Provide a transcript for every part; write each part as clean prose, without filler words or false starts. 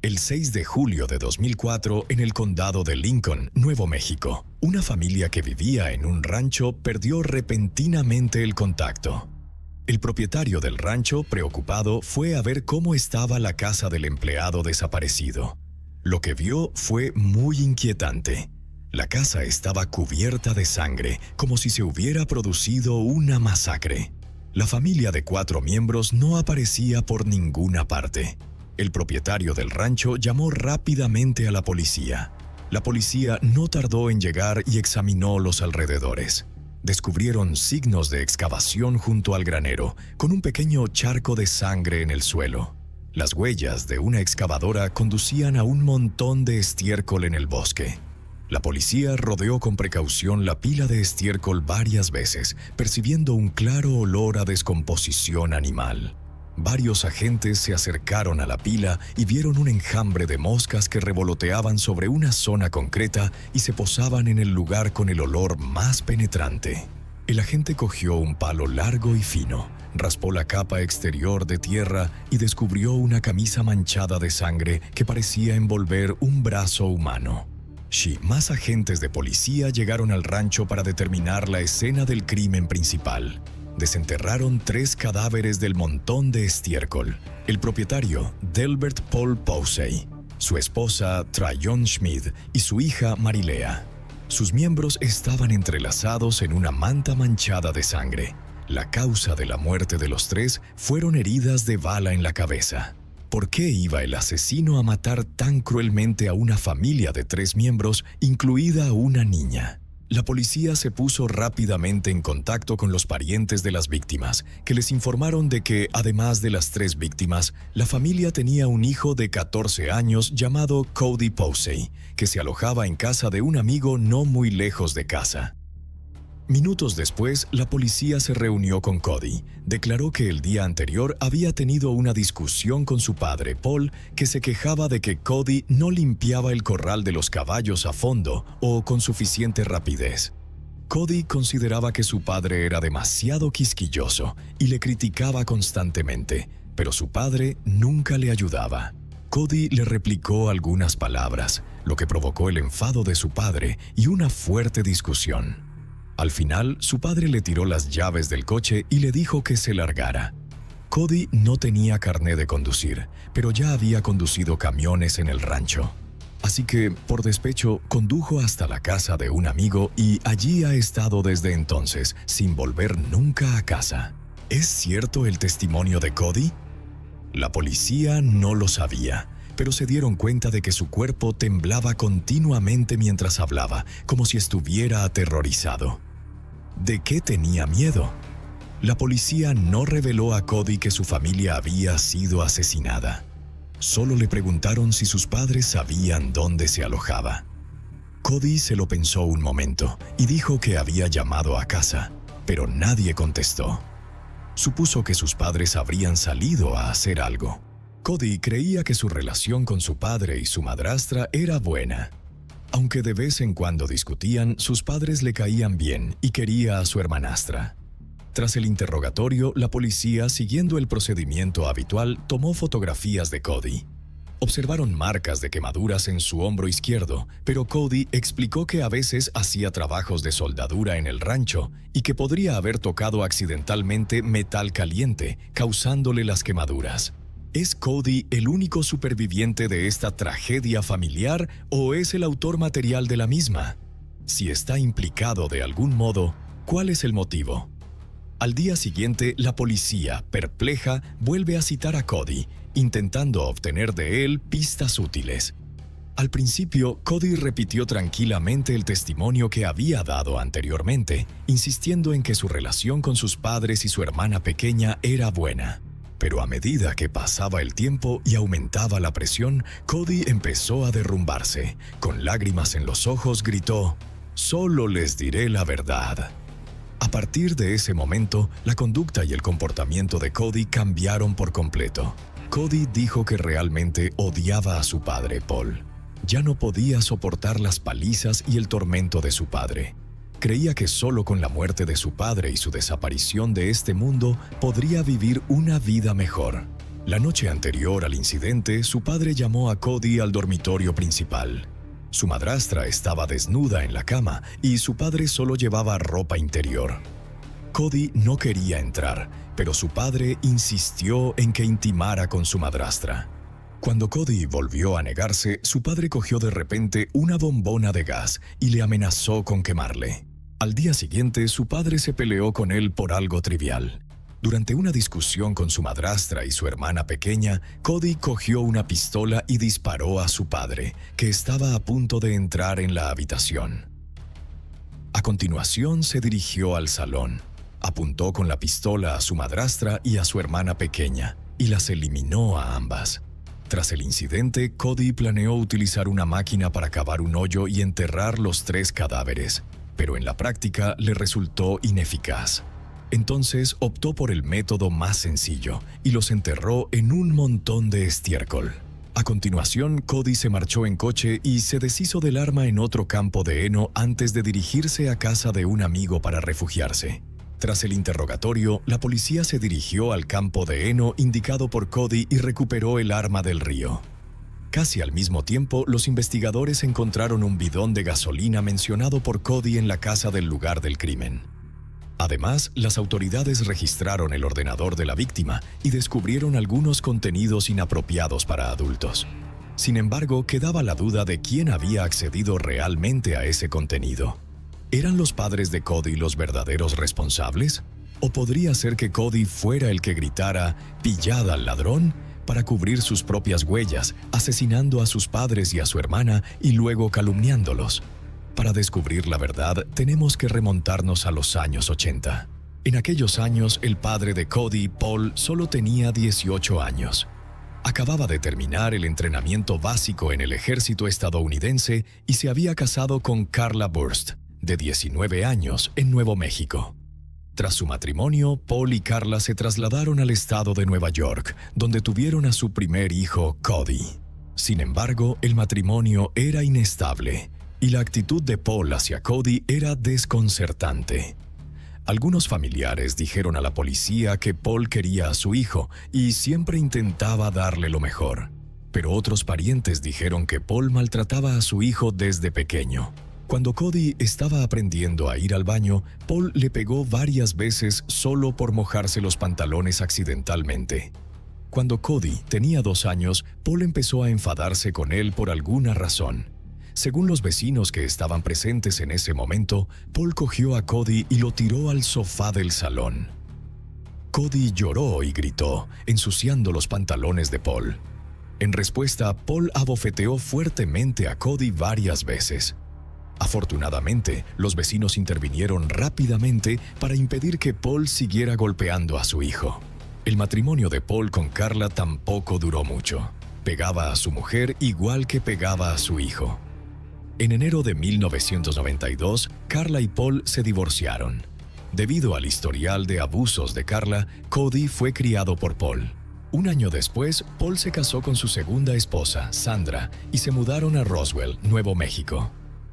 El 6 de julio de 2004, en el condado de Lincoln, Nuevo México, una familia que vivía en un rancho perdió repentinamente el contacto. El propietario del rancho, preocupado, fue a ver cómo estaba la casa del empleado desaparecido. Lo que vio fue muy inquietante. La casa estaba cubierta de sangre, como si se hubiera producido una masacre. La familia de 4 miembros no aparecía por ninguna parte. El propietario del rancho llamó rápidamente a la policía. La policía no tardó en llegar y examinó los alrededores. Descubrieron signos de excavación junto al granero, con un pequeño charco de sangre en el suelo. Las huellas de una excavadora conducían a un montón de estiércol en el bosque. La policía rodeó con precaución la pila de estiércol varias veces, percibiendo un claro olor a descomposición animal. Varios agentes se acercaron a la pila y vieron un enjambre de moscas que revoloteaban sobre una zona concreta y se posaban en el lugar con el olor más penetrante. El agente cogió un palo largo y fino, raspó la capa exterior de tierra y descubrió una camisa manchada de sangre que parecía envolver un brazo humano. Más agentes de policía llegaron al rancho para determinar la escena del crimen principal. Desenterraron 3 cadáveres del montón de estiércol. El propietario, Delbert Paul Posey, su esposa, Tryon Schmidt, y su hija, Marilea. Sus miembros estaban entrelazados en una manta manchada de sangre. La causa de la muerte de los 3 fueron heridas de bala en la cabeza. ¿Por qué iba el asesino a matar tan cruelmente a una familia de 3 miembros, incluida una niña? La policía se puso rápidamente en contacto con los parientes de las víctimas, que les informaron de que, además de las 3 víctimas, la familia tenía un hijo de 14 años llamado Cody Posey, que se alojaba en casa de un amigo no muy lejos de casa. Minutos después, la policía se reunió con Cody. Declaró que el día anterior había tenido una discusión con su padre, Paul, que se quejaba de que Cody no limpiaba el corral de los caballos a fondo o con suficiente rapidez. Cody consideraba que su padre era demasiado quisquilloso y le criticaba constantemente, pero su padre nunca le ayudaba. Cody le replicó algunas palabras, lo que provocó el enfado de su padre y una fuerte discusión. Al final, su padre le tiró las llaves del coche y le dijo que se largara. Cody no tenía carné de conducir, pero ya había conducido camiones en el rancho. Así que, por despecho, condujo hasta la casa de un amigo y allí ha estado desde entonces, sin volver nunca a casa. ¿Es cierto el testimonio de Cody? La policía no lo sabía, pero se dieron cuenta de que su cuerpo temblaba continuamente mientras hablaba, como si estuviera aterrorizado. ¿De qué tenía miedo? La policía no reveló a Cody que su familia había sido asesinada. Solo le preguntaron si sus padres sabían dónde se alojaba. Cody se lo pensó un momento y dijo que había llamado a casa, pero nadie contestó. Supuso que sus padres habrían salido a hacer algo. Cody creía que su relación con su padre y su madrastra era buena. Aunque de vez en cuando discutían, sus padres le caían bien y quería a su hermanastra. Tras el interrogatorio, la policía, siguiendo el procedimiento habitual, tomó fotografías de Cody. Observaron marcas de quemaduras en su hombro izquierdo, pero Cody explicó que a veces hacía trabajos de soldadura en el rancho y que podría haber tocado accidentalmente metal caliente, causándole las quemaduras. ¿Es Cody el único superviviente de esta tragedia familiar o es el autor material de la misma? Si está implicado de algún modo, ¿cuál es el motivo? Al día siguiente, la policía, perpleja, vuelve a citar a Cody, intentando obtener de él pistas útiles. Al principio, Cody repitió tranquilamente el testimonio que había dado anteriormente, insistiendo en que su relación con sus padres y su hermana pequeña era buena. Pero a medida que pasaba el tiempo y aumentaba la presión, Cody empezó a derrumbarse. Con lágrimas en los ojos gritó: «Solo les diré la verdad». A partir de ese momento, la conducta y el comportamiento de Cody cambiaron por completo. Cody dijo que realmente odiaba a su padre, Paul. Ya no podía soportar las palizas y el tormento de su padre. Creía que solo con la muerte de su padre y su desaparición de este mundo podría vivir una vida mejor. La noche anterior al incidente, su padre llamó a Cody al dormitorio principal. Su madrastra estaba desnuda en la cama y su padre solo llevaba ropa interior. Cody no quería entrar, pero su padre insistió en que intimara con su madrastra. Cuando Cody volvió a negarse, su padre cogió de repente una bombona de gas y le amenazó con quemarle. Al día siguiente, su padre se peleó con él por algo trivial. Durante una discusión con su madrastra y su hermana pequeña, Cody cogió una pistola y disparó a su padre, que estaba a punto de entrar en la habitación. A continuación, se dirigió al salón. Apuntó con la pistola a su madrastra y a su hermana pequeña, y las eliminó a ambas. Tras el incidente, Cody planeó utilizar una máquina para cavar un hoyo y enterrar los 3 cadáveres, pero en la práctica le resultó ineficaz. Entonces optó por el método más sencillo y los enterró en un montón de estiércol. A continuación, Cody se marchó en coche y se deshizo del arma en otro campo de heno antes de dirigirse a casa de un amigo para refugiarse. Tras el interrogatorio, la policía se dirigió al campo de heno indicado por Cody y recuperó el arma del río. Casi al mismo tiempo, los investigadores encontraron un bidón de gasolina mencionado por Cody en la casa del lugar del crimen. Además, las autoridades registraron el ordenador de la víctima y descubrieron algunos contenidos inapropiados para adultos. Sin embargo, quedaba la duda de quién había accedido realmente a ese contenido. ¿Eran los padres de Cody los verdaderos responsables? ¿O podría ser que Cody fuera el que gritara «¡Pillad al ladrón!» para cubrir sus propias huellas, asesinando a sus padres y a su hermana y luego calumniándolos? Para descubrir la verdad, tenemos que remontarnos a los años 80. En aquellos años, el padre de Cody, Paul, solo tenía 18 años. Acababa de terminar el entrenamiento básico en el ejército estadounidense y se había casado con Carla Burst, de 19 años, en Nuevo México. Tras su matrimonio, Paul y Carla se trasladaron al estado de Nueva York, donde tuvieron a su primer hijo, Cody. Sin embargo, el matrimonio era inestable y la actitud de Paul hacia Cody era desconcertante. Algunos familiares dijeron a la policía que Paul quería a su hijo y siempre intentaba darle lo mejor, pero otros parientes dijeron que Paul maltrataba a su hijo desde pequeño. Cuando Cody estaba aprendiendo a ir al baño, Paul le pegó varias veces solo por mojarse los pantalones accidentalmente. Cuando Cody tenía 2 años, Paul empezó a enfadarse con él por alguna razón. Según los vecinos que estaban presentes en ese momento, Paul cogió a Cody y lo tiró al sofá del salón. Cody lloró y gritó, ensuciando los pantalones de Paul. En respuesta, Paul abofeteó fuertemente a Cody varias veces. Afortunadamente, los vecinos intervinieron rápidamente para impedir que Paul siguiera golpeando a su hijo. El matrimonio de Paul con Carla tampoco duró mucho. Pegaba a su mujer igual que pegaba a su hijo. En enero de 1992, Carla y Paul se divorciaron. Debido al historial de abusos de Carla, Cody fue criado por Paul. Un año después, Paul se casó con su segunda esposa, Sandra, y se mudaron a Roswell, Nuevo México.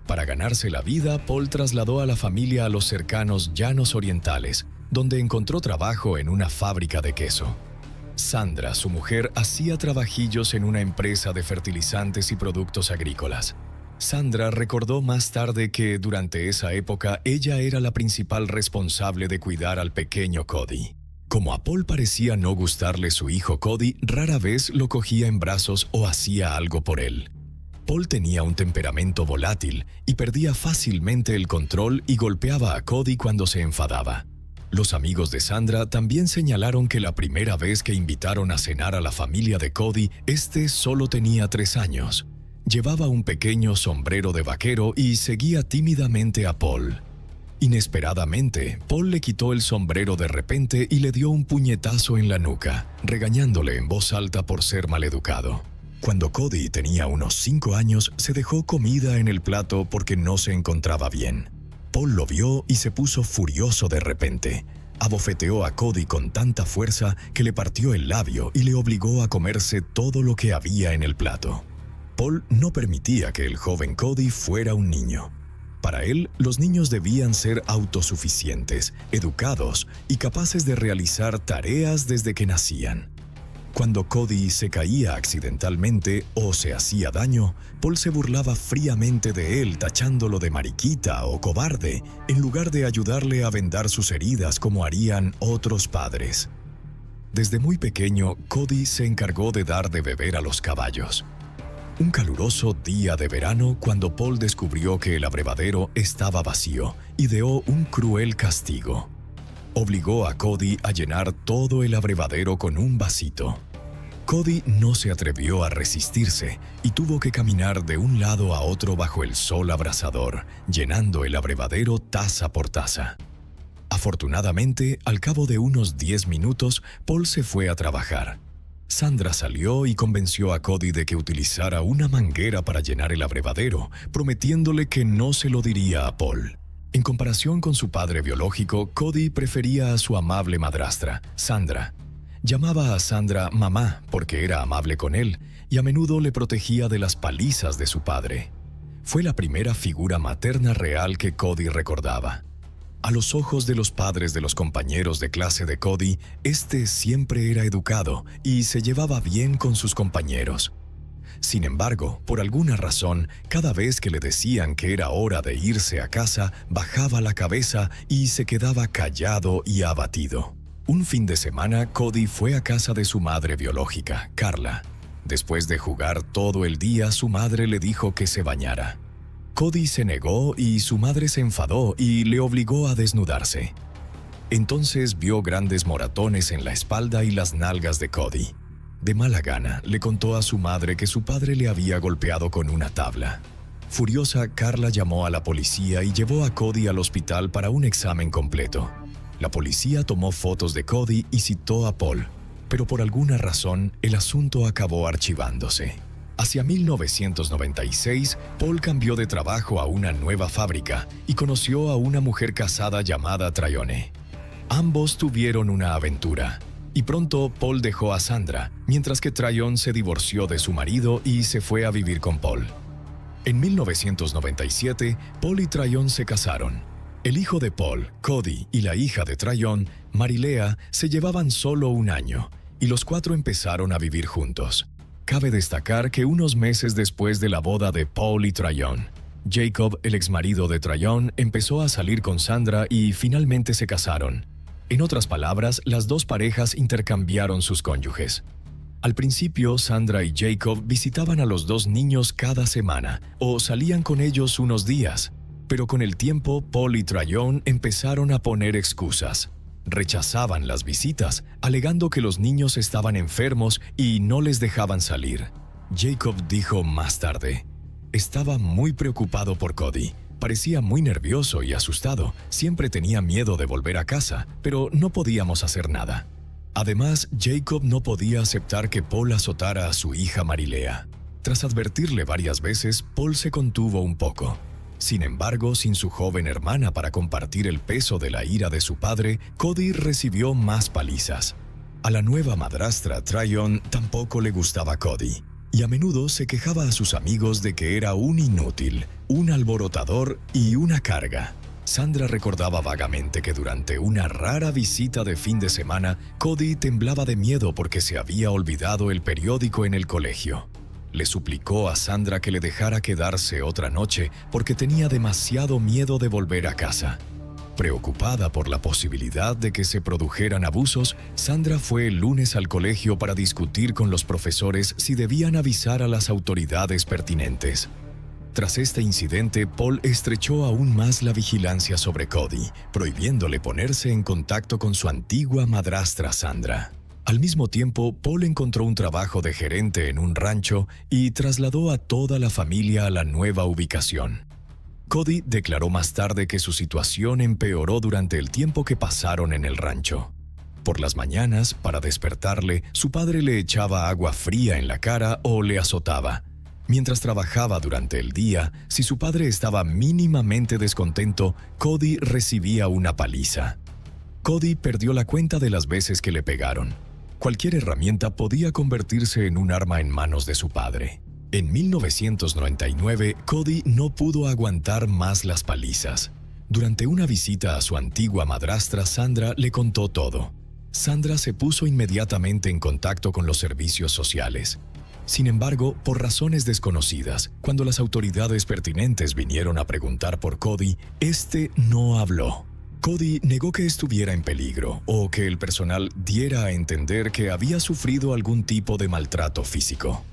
Para ganarse la vida, Paul trasladó a la familia a los cercanos Llanos Orientales, donde encontró trabajo en una fábrica de queso. Sandra, su mujer, hacía trabajillos en una empresa de fertilizantes y productos agrícolas. Sandra recordó más tarde que durante esa época ella era la principal responsable de cuidar al pequeño Cody. Como a Paul parecía no gustarle su hijo Cody, rara vez lo cogía en brazos o hacía algo por él. Paul tenía un temperamento volátil y perdía fácilmente el control y golpeaba a Cody cuando se enfadaba. Los amigos de Sandra también señalaron que la primera vez que invitaron a cenar a la familia de Cody, este solo tenía 3 años. Llevaba un pequeño sombrero de vaquero y seguía tímidamente a Paul. Inesperadamente, Paul le quitó el sombrero de repente y le dio un puñetazo en la nuca, regañándole en voz alta por ser maleducado. Cuando Cody tenía unos 5 años, se dejó comida en el plato porque no se encontraba bien. Paul lo vio y se puso furioso de repente. Abofeteó a Cody con tanta fuerza que le partió el labio y le obligó a comerse todo lo que había en el plato. Paul no permitía que el joven Cody fuera un niño. Para él, los niños debían ser autosuficientes, educados y capaces de realizar tareas desde que nacían. Cuando Cody se caía accidentalmente o se hacía daño, Paul se burlaba fríamente de él, tachándolo de mariquita o cobarde, en lugar de ayudarle a vendar sus heridas como harían otros padres. Desde muy pequeño, Cody se encargó de dar de beber a los caballos. Un caluroso día de verano, cuando Paul descubrió que el abrevadero estaba vacío, ideó un cruel castigo. Obligó a Cody a llenar todo el abrevadero con un vasito. Cody no se atrevió a resistirse y tuvo que caminar de un lado a otro bajo el sol abrasador, llenando el abrevadero taza por taza. Afortunadamente, al cabo de unos 10 minutos, Paul se fue a trabajar. Sandra salió y convenció a Cody de que utilizara una manguera para llenar el abrevadero, prometiéndole que no se lo diría a Paul. En comparación con su padre biológico, Cody prefería a su amable madrastra, Sandra. Llamaba a Sandra mamá porque era amable con él y a menudo le protegía de las palizas de su padre. Fue la primera figura materna real que Cody recordaba. A los ojos de los padres de los compañeros de clase de Cody, este siempre era educado y se llevaba bien con sus compañeros. Sin embargo, por alguna razón, cada vez que le decían que era hora de irse a casa, bajaba la cabeza y se quedaba callado y abatido. Un fin de semana, Cody fue a casa de su madre biológica, Carla. Después de jugar todo el día, su madre le dijo que se bañara. Cody se negó y su madre se enfadó y le obligó a desnudarse. Entonces vio grandes moratones en la espalda y las nalgas de Cody. De mala gana, le contó a su madre que su padre le había golpeado con una tabla. Furiosa, Carla llamó a la policía y llevó a Cody al hospital para un examen completo. La policía tomó fotos de Cody y citó a Paul, pero por alguna razón el asunto acabó archivándose. Hacia 1996, Paul cambió de trabajo a una nueva fábrica y conoció a una mujer casada llamada Trayone. Ambos tuvieron una aventura. Y pronto Paul dejó a Sandra, mientras que Tryon se divorció de su marido y se fue a vivir con Paul. En 1997, Paul y Tryon se casaron. El hijo de Paul, Cody, y la hija de Tryon, Marilea, se llevaban solo un año, y los cuatro empezaron a vivir juntos. Cabe destacar que unos meses después de la boda de Paul y Tryon, Jacob, el exmarido de Tryon, empezó a salir con Sandra y finalmente se casaron. En otras palabras, las dos parejas intercambiaron sus cónyuges. Al principio, Sandra y Jacob visitaban a los dos niños cada semana o salían con ellos unos días, pero con el tiempo, Paul y Tryon empezaron a poner excusas. Rechazaban las visitas, alegando que los niños estaban enfermos y no les dejaban salir. Jacob dijo más tarde: "Estaba muy preocupado por Cody. Parecía muy nervioso y asustado. Siempre tenía miedo de volver a casa, pero no podíamos hacer nada". Además, Jacob no podía aceptar que Paul azotara a su hija Marilea. Tras advertirle varias veces, Paul se contuvo un poco. Sin embargo, sin su joven hermana para compartir el peso de la ira de su padre, Cody recibió más palizas. A la nueva madrastra, Tryon, tampoco le gustaba Cody, y a menudo se quejaba a sus amigos de que era un inútil, un alborotador y una carga. Sandra recordaba vagamente que durante una rara visita de fin de semana, Cody temblaba de miedo porque se había olvidado el periódico en el colegio. Le suplicó a Sandra que le dejara quedarse otra noche porque tenía demasiado miedo de volver a casa. Preocupada por la posibilidad de que se produjeran abusos, Sandra fue el lunes al colegio para discutir con los profesores si debían avisar a las autoridades pertinentes. Tras este incidente, Paul estrechó aún más la vigilancia sobre Cody, prohibiéndole ponerse en contacto con su antigua madrastra Sandra. Al mismo tiempo, Paul encontró un trabajo de gerente en un rancho y trasladó a toda la familia a la nueva ubicación. Cody declaró más tarde que su situación empeoró durante el tiempo que pasaron en el rancho. Por las mañanas, para despertarle, su padre le echaba agua fría en la cara o le azotaba. Mientras trabajaba durante el día, si su padre estaba mínimamente descontento, Cody recibía una paliza. Cody perdió la cuenta de las veces que le pegaron. Cualquier herramienta podía convertirse en un arma en manos de su padre. En 1999, Cody no pudo aguantar más las palizas. Durante una visita a su antigua madrastra, Sandra le contó todo. Sandra se puso inmediatamente en contacto con los servicios sociales. Sin embargo, por razones desconocidas, cuando las autoridades pertinentes vinieron a preguntar por Cody, este no habló. Cody negó que estuviera en peligro o que el personal diera a entender que había sufrido algún tipo de maltrato físico.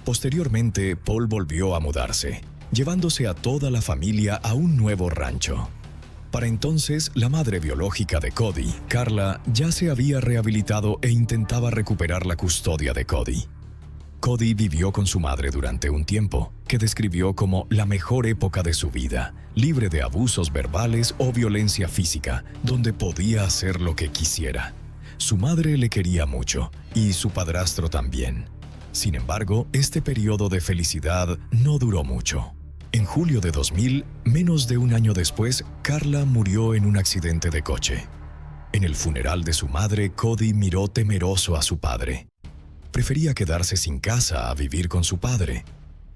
Posteriormente, Paul volvió a mudarse, llevándose a toda la familia a un nuevo rancho. Para entonces, la madre biológica de Cody, Carla, ya se había rehabilitado e intentaba recuperar la custodia de Cody. Cody vivió con su madre durante un tiempo, que describió como la mejor época de su vida, libre de abusos verbales o violencia física, donde podía hacer lo que quisiera. Su madre le quería mucho, y su padrastro también. Sin embargo, este periodo de felicidad no duró mucho. En julio de 2000, menos de un año después, Carla murió en un accidente de coche. En el funeral de su madre, Cody miró temeroso a su padre. Prefería quedarse sin casa a vivir con su padre,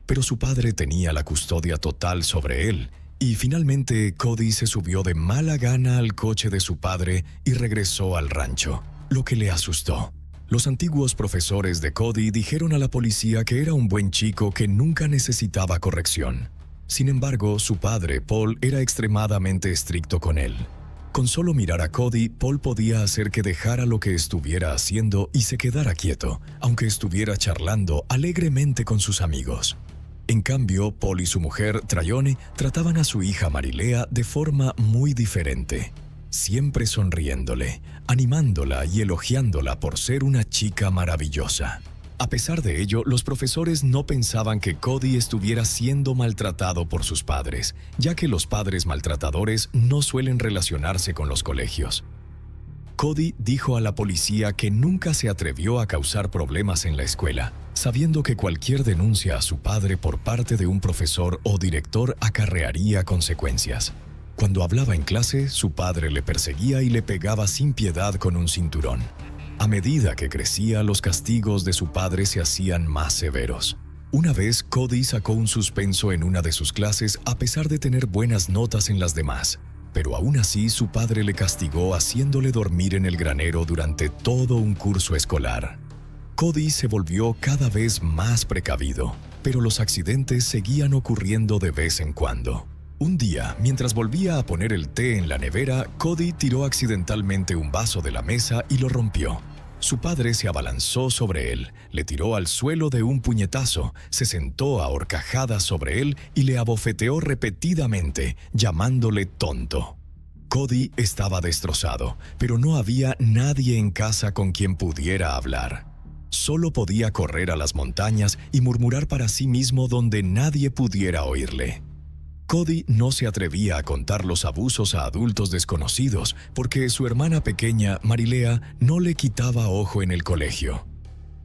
pero su padre tenía la custodia total sobre él, y finalmente Cody se subió de mala gana al coche de su padre y regresó al rancho, lo que le asustó. Los antiguos profesores de Cody dijeron a la policía que era un buen chico que nunca necesitaba corrección. Sin embargo, su padre, Paul, era extremadamente estricto con él. Con solo mirar a Cody, Paul podía hacer que dejara lo que estuviera haciendo y se quedara quieto, aunque estuviera charlando alegremente con sus amigos. En cambio, Paul y su mujer, Trayone, trataban a su hija Marilea de forma muy diferente, siempre sonriéndole, animándola y elogiándola por ser una chica maravillosa. A pesar de ello, los profesores no pensaban que Cody estuviera siendo maltratado por sus padres, ya que los padres maltratadores no suelen relacionarse con los colegios. Cody dijo a la policía que nunca se atrevió a causar problemas en la escuela, sabiendo que cualquier denuncia a su padre por parte de un profesor o director acarrearía consecuencias. Cuando hablaba en clase, su padre le perseguía y le pegaba sin piedad con un cinturón. A medida que crecía, los castigos de su padre se hacían más severos. Una vez, Cody sacó un suspenso en una de sus clases a pesar de tener buenas notas en las demás, pero aún así su padre le castigó haciéndole dormir en el granero durante todo un curso escolar. Cody se volvió cada vez más precavido, pero los accidentes seguían ocurriendo de vez en cuando. Un día, mientras volvía a poner el té en la nevera, Cody tiró accidentalmente un vaso de la mesa y lo rompió. Su padre se abalanzó sobre él, le tiró al suelo de un puñetazo, se sentó a horcajadas sobre él y le abofeteó repetidamente, llamándole tonto. Cody estaba destrozado, pero no había nadie en casa con quien pudiera hablar. Solo podía correr a las montañas y murmurar para sí mismo donde nadie pudiera oírle. Cody no se atrevía a contar los abusos a adultos desconocidos porque su hermana pequeña, Marilea, no le quitaba ojo en el colegio.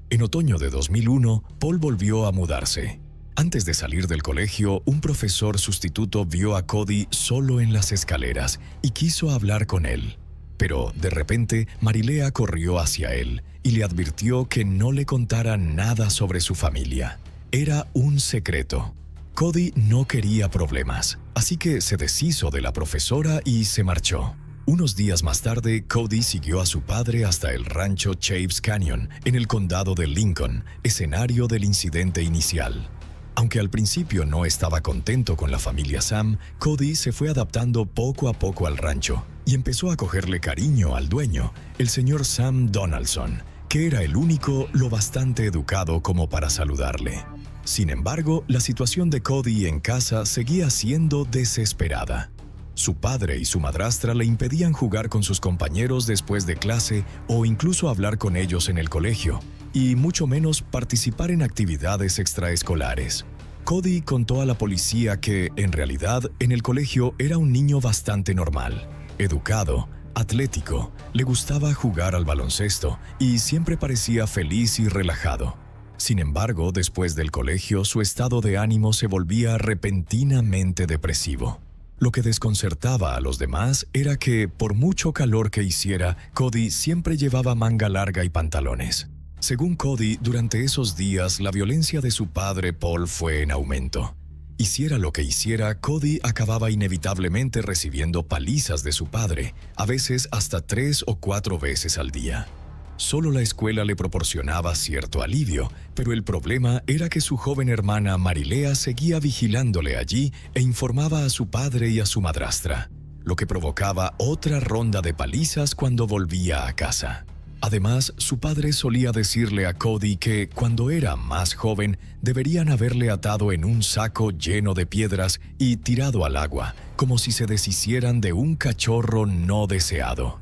En otoño de 2001, Paul volvió a mudarse. Antes de salir del colegio, un profesor sustituto vio a Cody solo en las escaleras y quiso hablar con él. Pero, de repente, Marilea corrió hacia él y le advirtió que no le contara nada sobre su familia. Era un secreto. Cody no quería problemas, así que se deshizo de la profesora y se marchó. Unos días más tarde, Cody siguió a su padre hasta el rancho Chaves Canyon, en el condado de Lincoln, escenario del incidente inicial. Aunque al principio no estaba contento con la familia Sam, Cody se fue adaptando poco a poco al rancho y empezó a cogerle cariño al dueño, el señor Sam Donaldson, que era el único lo bastante educado como para saludarle. Sin embargo, la situación de Cody en casa seguía siendo desesperada. Su padre y su madrastra le impedían jugar con sus compañeros después de clase o incluso hablar con ellos en el colegio, y mucho menos participar en actividades extraescolares. Cody contó a la policía que, en realidad, en el colegio era un niño bastante normal, educado, atlético, le gustaba jugar al baloncesto y siempre parecía feliz y relajado. Sin embargo, después del colegio, su estado de ánimo se volvía repentinamente depresivo. Lo que desconcertaba a los demás era que, por mucho calor que hiciera, Cody siempre llevaba manga larga y pantalones. Según Cody, durante esos días, la violencia de su padre Paul fue en aumento. Hiciera lo que hiciera, Cody acababa inevitablemente recibiendo palizas de su padre, a veces hasta 3 o 4 veces al día. Solo la escuela le proporcionaba cierto alivio, pero el problema era que su joven hermana Marilea seguía vigilándole allí e informaba a su padre y a su madrastra, lo que provocaba otra ronda de palizas cuando volvía a casa. Además, su padre solía decirle a Cody que, cuando era más joven, deberían haberle atado en un saco lleno de piedras y tirado al agua, como si se deshicieran de un cachorro no deseado.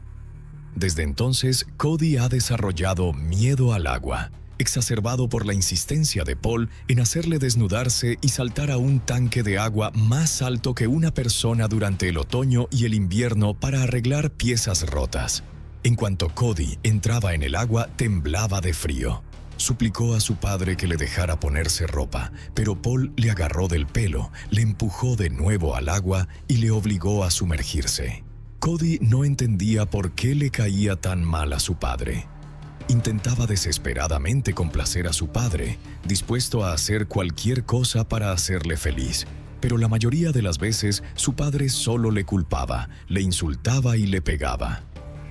Desde entonces, Cody ha desarrollado miedo al agua, exacerbado por la insistencia de Paul en hacerle desnudarse y saltar a un tanque de agua más alto que una persona durante el otoño y el invierno para arreglar piezas rotas. En cuanto Cody entraba en el agua, temblaba de frío. Suplicó a su padre que le dejara ponerse ropa, pero Paul le agarró del pelo, le empujó de nuevo al agua y le obligó a sumergirse. Cody no entendía por qué le caía tan mal a su padre. Intentaba desesperadamente complacer a su padre, dispuesto a hacer cualquier cosa para hacerle feliz. Pero la mayoría de las veces su padre solo le culpaba, le insultaba y le pegaba.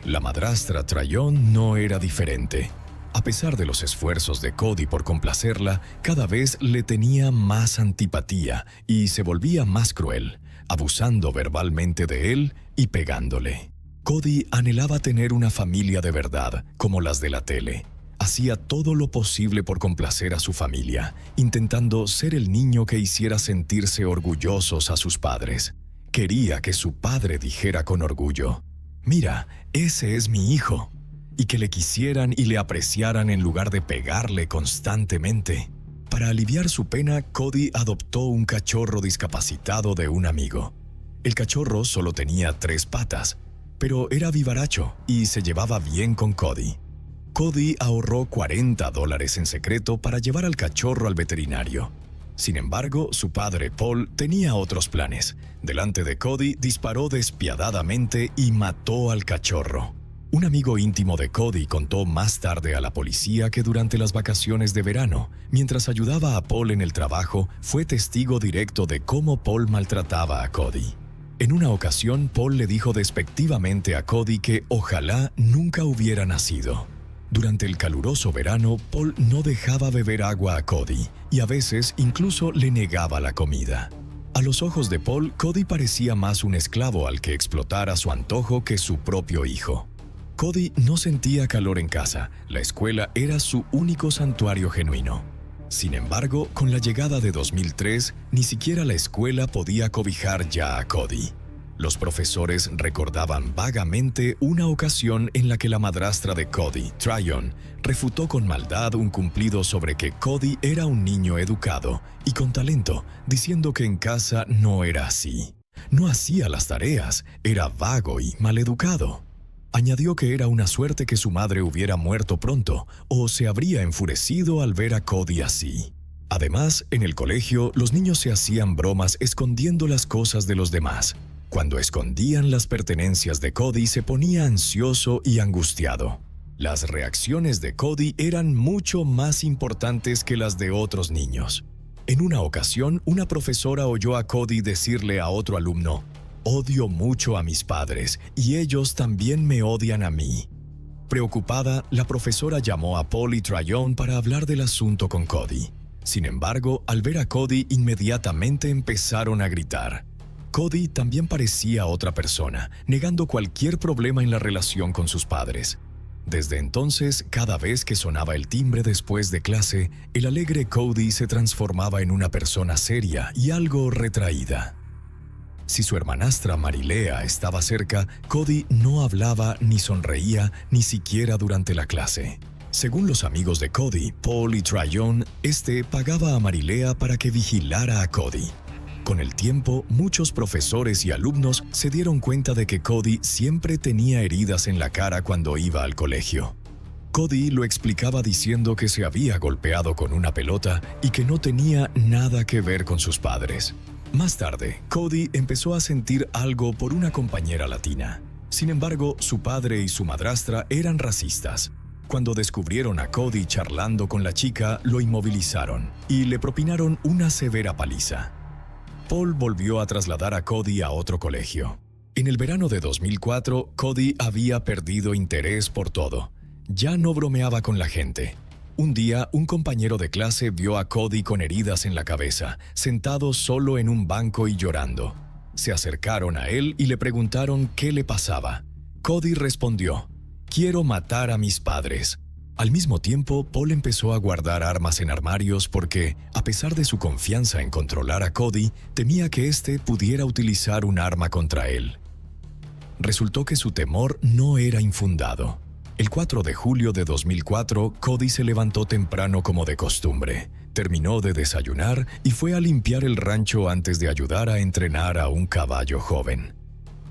La madrastra Tryon no era diferente. A pesar de los esfuerzos de Cody por complacerla, cada vez le tenía más antipatía y se volvía más cruel, abusando verbalmente de él y pegándole. Cody anhelaba tener una familia de verdad, como las de la tele. Hacía todo lo posible por complacer a su familia, intentando ser el niño que hiciera sentirse orgullosos a sus padres. Quería que su padre dijera con orgullo: «Mira, ese es mi hijo», y que le quisieran y le apreciaran en lugar de pegarle constantemente. Para aliviar su pena, Cody adoptó un cachorro discapacitado de un amigo. El cachorro solo tenía 3 patas, pero era vivaracho y se llevaba bien con Cody. Cody ahorró $40 en secreto para llevar al cachorro al veterinario. Sin embargo, su padre Paul tenía otros planes. Delante de Cody disparó despiadadamente y mató al cachorro. Un amigo íntimo de Cody contó más tarde a la policía que durante las vacaciones de verano, mientras ayudaba a Paul en el trabajo, fue testigo directo de cómo Paul maltrataba a Cody. En una ocasión, Paul le dijo despectivamente a Cody que ojalá nunca hubiera nacido. Durante el caluroso verano, Paul no dejaba beber agua a Cody y a veces incluso le negaba la comida. A los ojos de Paul, Cody parecía más un esclavo al que explotar a su antojo que su propio hijo. Cody no sentía calor en casa, la escuela era su único santuario genuino. Sin embargo, con la llegada de 2003, ni siquiera la escuela podía cobijar ya a Cody. Los profesores recordaban vagamente una ocasión en la que la madrastra de Cody, Tryon, refutó con maldad un cumplido sobre que Cody era un niño educado y con talento, diciendo que en casa no era así. No hacía las tareas, era vago y maleducado. Añadió que era una suerte que su madre hubiera muerto pronto o se habría enfurecido al ver a Cody así. Además, en el colegio, los niños se hacían bromas escondiendo las cosas de los demás. Cuando escondían las pertenencias de Cody, se ponía ansioso y angustiado. Las reacciones de Cody eran mucho más importantes que las de otros niños. En una ocasión, una profesora oyó a Cody decirle a otro alumno: «Odio mucho a mis padres y ellos también me odian a mí». Preocupada, la profesora llamó a Paul y Tryon para hablar del asunto con Cody. Sin embargo, al ver a Cody, inmediatamente empezaron a gritar. Cody también parecía otra persona, negando cualquier problema en la relación con sus padres. Desde entonces, cada vez que sonaba el timbre después de clase, el alegre Cody se transformaba en una persona seria y algo retraída. Si su hermanastra Marilea estaba cerca, Cody no hablaba ni sonreía ni siquiera durante la clase. Según los amigos de Cody, Paul y Tryon, pagaba a Marilea para que vigilara a Cody. Con el tiempo, muchos profesores y alumnos se dieron cuenta de que Cody siempre tenía heridas en la cara cuando iba al colegio. Cody lo explicaba diciendo que se había golpeado con una pelota y que no tenía nada que ver con sus padres. Más tarde, Cody empezó a sentir algo por una compañera latina. Sin embargo, su padre y su madrastra eran racistas. Cuando descubrieron a Cody charlando con la chica, lo inmovilizaron y le propinaron una severa paliza. Paul volvió a trasladar a Cody a otro colegio. En el verano de 2004, Cody había perdido interés por todo. Ya no bromeaba con la gente. Un día, un compañero de clase vio a Cody con heridas en la cabeza, sentado solo en un banco y llorando. Se acercaron a él y le preguntaron qué le pasaba. Cody respondió: «Quiero matar a mis padres». Al mismo tiempo, Paul empezó a guardar armas en armarios porque, a pesar de su confianza en controlar a Cody, temía que éste pudiera utilizar un arma contra él. Resultó que su temor no era infundado. El 4 de julio de 2004, Cody se levantó temprano como de costumbre. Terminó de desayunar y fue a limpiar el rancho antes de ayudar a entrenar a un caballo joven.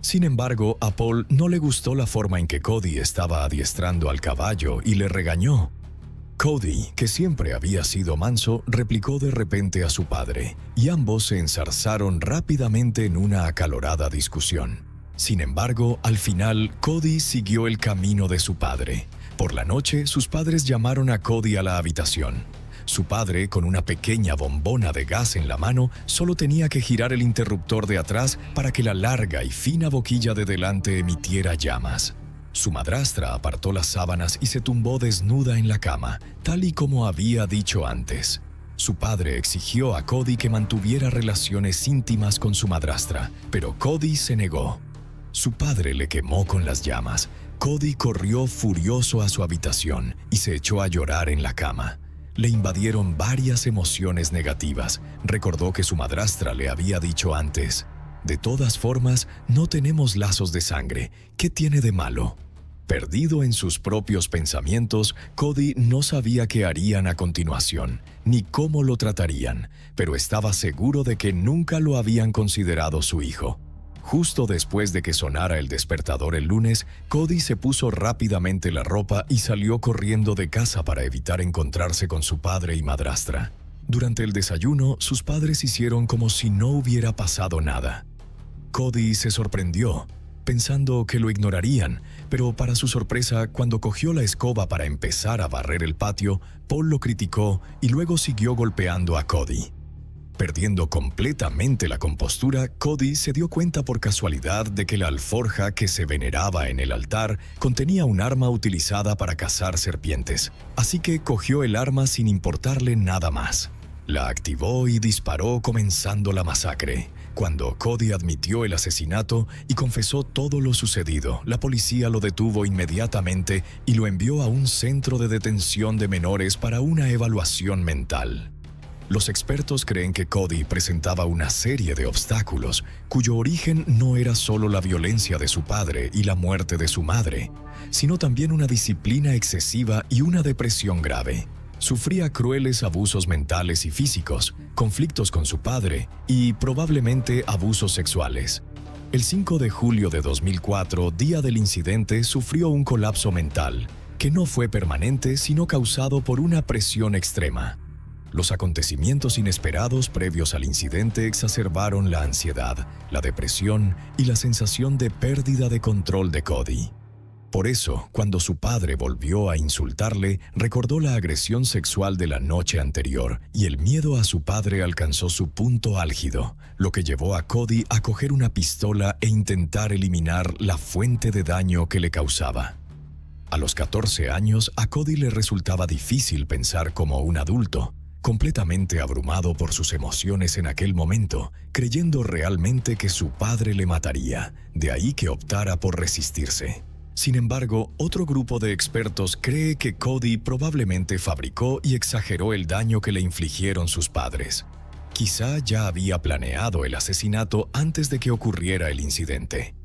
Sin embargo, a Paul no le gustó la forma en que Cody estaba adiestrando al caballo y le regañó. Cody, que siempre había sido manso, replicó de repente a su padre, y ambos se enzarzaron rápidamente en una acalorada discusión. Sin embargo, al final, Cody siguió el camino de su padre. Por la noche, sus padres llamaron a Cody a la habitación. Su padre, con una pequeña bombona de gas en la mano, solo tenía que girar el interruptor de atrás para que la larga y fina boquilla de delante emitiera llamas. Su madrastra apartó las sábanas y se tumbó desnuda en la cama, tal y como había dicho antes. Su padre exigió a Cody que mantuviera relaciones íntimas con su madrastra, pero Cody se negó. Su padre le quemó con las llamas. Cody corrió furioso a su habitación y se echó a llorar en la cama. Le invadieron varias emociones negativas. Recordó que su madrastra le había dicho antes: «De todas formas, no tenemos lazos de sangre. ¿Qué tiene de malo?». Perdido en sus propios pensamientos, Cody no sabía qué harían a continuación, ni cómo lo tratarían, pero estaba seguro de que nunca lo habían considerado su hijo. Justo después de que sonara el despertador el lunes, Cody se puso rápidamente la ropa y salió corriendo de casa para evitar encontrarse con su padre y madrastra. Durante el desayuno, sus padres hicieron como si no hubiera pasado nada. Cody se sorprendió, pensando que lo ignorarían, pero para su sorpresa, cuando cogió la escoba para empezar a barrer el patio, Paul lo criticó y luego siguió golpeando a Cody. Perdiendo completamente la compostura, Cody se dio cuenta por casualidad de que la alforja que se veneraba en el altar contenía un arma utilizada para cazar serpientes, así que cogió el arma sin importarle nada más. La activó y disparó, comenzando la masacre. Cuando Cody admitió el asesinato y confesó todo lo sucedido, la policía lo detuvo inmediatamente y lo envió a un centro de detención de menores para una evaluación mental. Los expertos creen que Cody presentaba una serie de obstáculos, cuyo origen no era solo la violencia de su padre y la muerte de su madre, sino también una disciplina excesiva y una depresión grave. Sufría crueles abusos mentales y físicos, conflictos con su padre y, probablemente, abusos sexuales. El 5 de julio de 2004, día del incidente, sufrió un colapso mental, que no fue permanente sino causado por una presión extrema. Los acontecimientos inesperados previos al incidente exacerbaron la ansiedad, la depresión y la sensación de pérdida de control de Cody. Por eso, cuando su padre volvió a insultarle, recordó la agresión sexual de la noche anterior y el miedo a su padre alcanzó su punto álgido, lo que llevó a Cody a coger una pistola e intentar eliminar la fuente de daño que le causaba. A los 14 años, a Cody le resultaba difícil pensar como un adulto, completamente abrumado por sus emociones en aquel momento, creyendo realmente que su padre le mataría, de ahí que optara por resistirse. Sin embargo, otro grupo de expertos cree que Cody probablemente fabricó y exageró el daño que le infligieron sus padres. Quizá ya había planeado el asesinato antes de que ocurriera el incidente.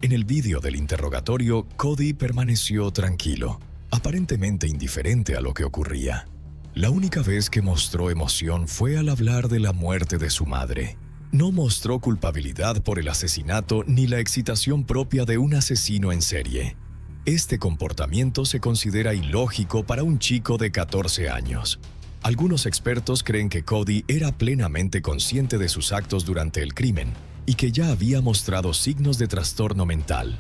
En el vídeo del interrogatorio, Cody permaneció tranquilo, aparentemente indiferente a lo que ocurría. La única vez que mostró emoción fue al hablar de la muerte de su madre. No mostró culpabilidad por el asesinato ni la excitación propia de un asesino en serie. Este comportamiento se considera ilógico para un chico de 14 años. Algunos expertos creen que Cody era plenamente consciente de sus actos durante el crimen y que ya había mostrado signos de trastorno mental.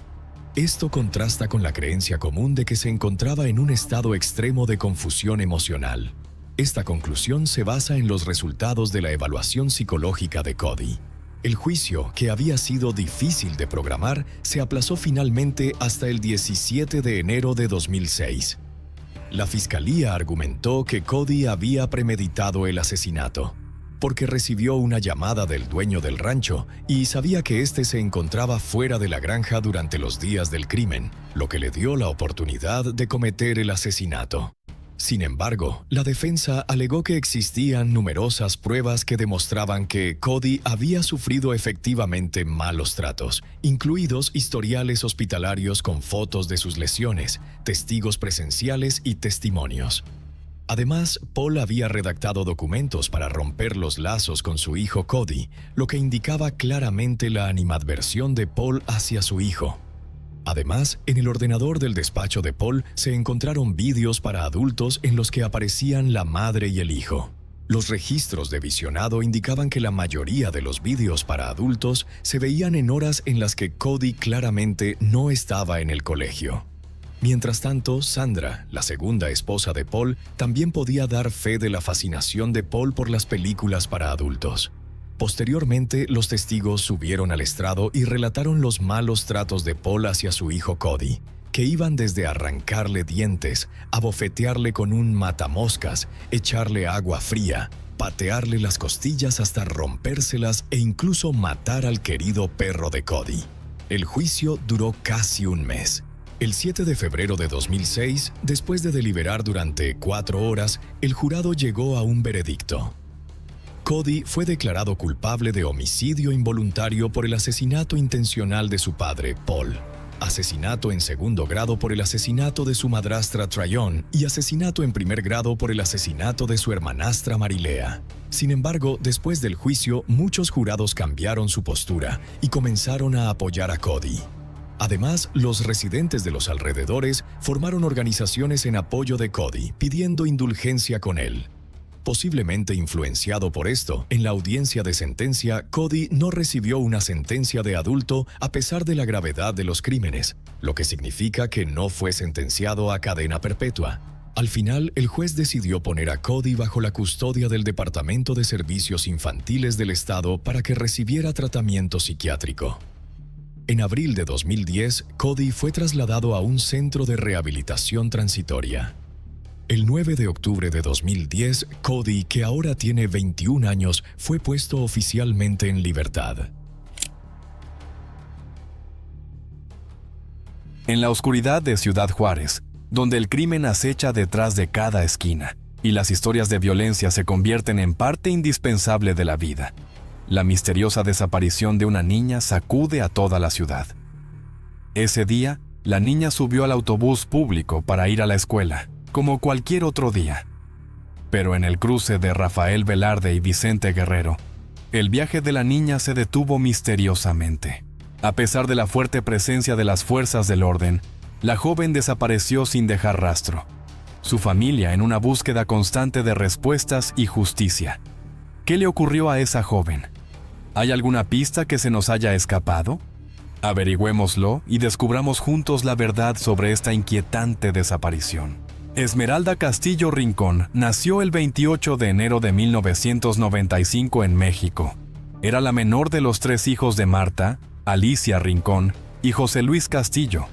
Esto contrasta con la creencia común de que se encontraba en un estado extremo de confusión emocional. Esta conclusión se basa en los resultados de la evaluación psicológica de Cody. El juicio, que había sido difícil de programar, se aplazó finalmente hasta el 17 de enero de 2006. La fiscalía argumentó que Cody había premeditado el asesinato, porque recibió una llamada del dueño del rancho y sabía que éste se encontraba fuera de la granja durante los días del crimen, lo que le dio la oportunidad de cometer el asesinato. Sin embargo, la defensa alegó que existían numerosas pruebas que demostraban que Cody había sufrido efectivamente malos tratos, incluidos historiales hospitalarios con fotos de sus lesiones, testigos presenciales y testimonios. Además, Paul había redactado documentos para romper los lazos con su hijo Cody, lo que indicaba claramente la animadversión de Paul hacia su hijo. Además, en el ordenador del despacho de Paul se encontraron vídeos para adultos en los que aparecían la madre y el hijo. Los registros de visionado indicaban que la mayoría de los vídeos para adultos se veían en horas en las que Cody claramente no estaba en el colegio. Mientras tanto, Sandra, la segunda esposa de Paul, también podía dar fe de la fascinación de Paul por las películas para adultos. Posteriormente, los testigos subieron al estrado y relataron los malos tratos de Paul hacia su hijo Cody, que iban desde arrancarle dientes, abofetearle con un matamoscas, echarle agua fría, patearle las costillas hasta rompérselas e incluso matar al querido perro de Cody. El juicio duró casi un mes. El 7 de febrero de 2006, después de deliberar durante 4 horas, el jurado llegó a un veredicto. Cody fue declarado culpable de homicidio involuntario por el asesinato intencional de su padre, Paul, asesinato en segundo grado por el asesinato de su madrastra Tryon y asesinato en primer grado por el asesinato de su hermanastra Marilea. Sin embargo, después del juicio, muchos jurados cambiaron su postura y comenzaron a apoyar a Cody. Además, los residentes de los alrededores formaron organizaciones en apoyo de Cody, pidiendo indulgencia con él. Posiblemente influenciado por esto, en la audiencia de sentencia, Cody no recibió una sentencia de adulto a pesar de la gravedad de los crímenes, lo que significa que no fue sentenciado a cadena perpetua. Al final, el juez decidió poner a Cody bajo la custodia del Departamento de Servicios Infantiles del Estado para que recibiera tratamiento psiquiátrico. En abril de 2010, Cody fue trasladado a un centro de rehabilitación transitoria. El 9 de octubre de 2010, Cody, que ahora tiene 21 años, fue puesto oficialmente en libertad. En la oscuridad de Ciudad Juárez, donde el crimen acecha detrás de cada esquina y las historias de violencia se convierten en parte indispensable de la vida, la misteriosa desaparición de una niña sacude a toda la ciudad. Ese día, la niña subió al autobús público para ir a la escuela, como cualquier otro día. Pero en el cruce de Rafael Velarde y Vicente Guerrero, el viaje de la niña se detuvo misteriosamente. A pesar de la fuerte presencia de las fuerzas del orden, la joven desapareció sin dejar rastro. Su familia en una búsqueda constante de respuestas y justicia. ¿Qué le ocurrió a esa joven? ¿Hay alguna pista que se nos haya escapado? Averigüémoslo y descubramos juntos la verdad sobre esta inquietante desaparición. Esmeralda Castillo Rincón nació el 28 de enero de 1995 en México. Era la menor de los 3 hijos de Marta, Alicia Rincón y José Luis Castillo,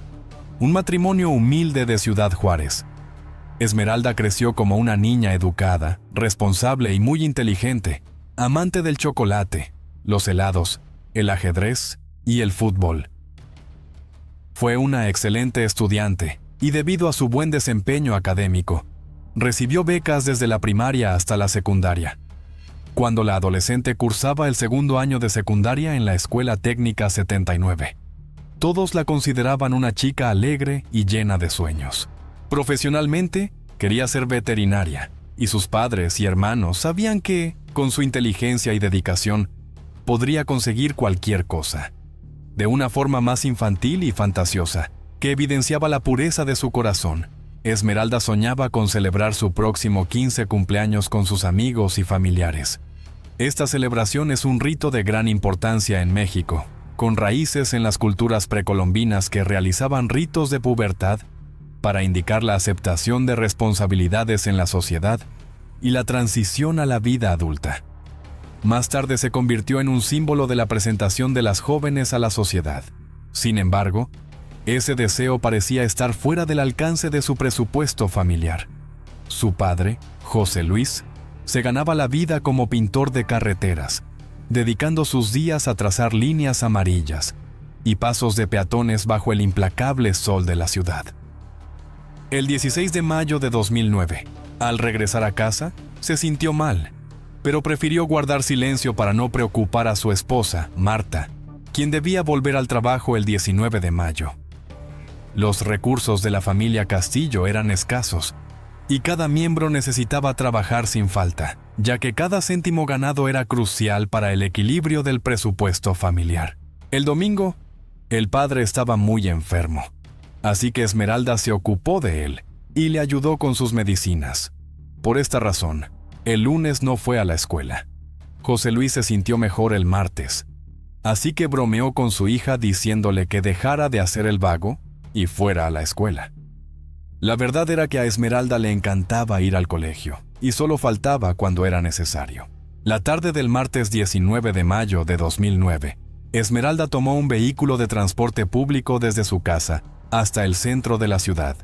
un matrimonio humilde de Ciudad Juárez. Esmeralda creció como una niña educada, responsable y muy inteligente, amante del chocolate, los helados, el ajedrez y el fútbol. Fue una excelente estudiante y debido a su buen desempeño académico, recibió becas desde la primaria hasta la secundaria. Cuando la adolescente cursaba el segundo año de secundaria en la Escuela Técnica 79, todos la consideraban una chica alegre y llena de sueños. Profesionalmente, quería ser veterinaria, y sus padres y hermanos sabían que, con su inteligencia y dedicación, podría conseguir cualquier cosa. De una forma más infantil y fantasiosa, que evidenciaba la pureza de su corazón, Esmeralda soñaba con celebrar su próximo 15 cumpleaños con sus amigos y familiares. Esta celebración es un rito de gran importancia en México, con raíces en las culturas precolombinas que realizaban ritos de pubertad para indicar la aceptación de responsabilidades en la sociedad y la transición a la vida adulta. Más tarde se convirtió en un símbolo de la presentación de las jóvenes a la sociedad. Sin embargo, ese deseo parecía estar fuera del alcance de su presupuesto familiar. Su padre, José Luis, se ganaba la vida como pintor de carreteras, dedicando sus días a trazar líneas amarillas y pasos de peatones bajo el implacable sol de la ciudad. El 16 de mayo de 2009, al regresar a casa, se sintió mal, pero prefirió guardar silencio para no preocupar a su esposa, Marta, quien debía volver al trabajo el 19 de mayo. Los recursos de la familia Castillo eran escasos, y cada miembro necesitaba trabajar sin falta, ya que cada céntimo ganado era crucial para el equilibrio del presupuesto familiar. El domingo, el padre estaba muy enfermo, así que Esmeralda se ocupó de él y le ayudó con sus medicinas. Por esta razón, el lunes no fue a la escuela. José Luis se sintió mejor el martes, así que bromeó con su hija diciéndole que dejara de hacer el vago y fuera a la escuela. La verdad era que a Esmeralda le encantaba ir al colegio, y solo faltaba cuando era necesario. La tarde del martes 19 de mayo de 2009, Esmeralda tomó un vehículo de transporte público desde su casa hasta el centro de la ciudad.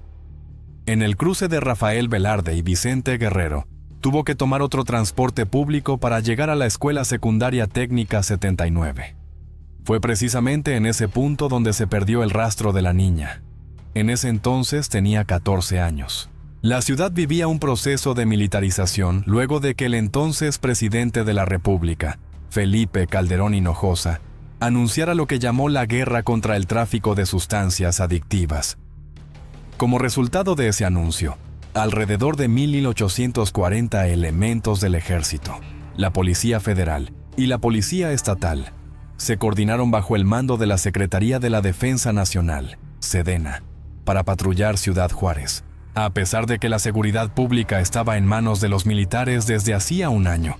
En el cruce de Rafael Velarde y Vicente Guerrero, tuvo que tomar otro transporte público para llegar a la Escuela Secundaria Técnica 79. Fue precisamente en ese punto donde se perdió el rastro de la niña. En ese entonces tenía 14 años. La ciudad vivía un proceso de militarización luego de que el entonces presidente de la República, Felipe Calderón Hinojosa, anunciara lo que llamó la guerra contra el tráfico de sustancias adictivas. Como resultado de ese anuncio, alrededor de 1.840 elementos del Ejército, la Policía Federal y la Policía Estatal se coordinaron bajo el mando de la Secretaría de la Defensa Nacional, Sedena, para patrullar Ciudad Juárez. A pesar de que la seguridad pública estaba en manos de los militares desde hacía un año,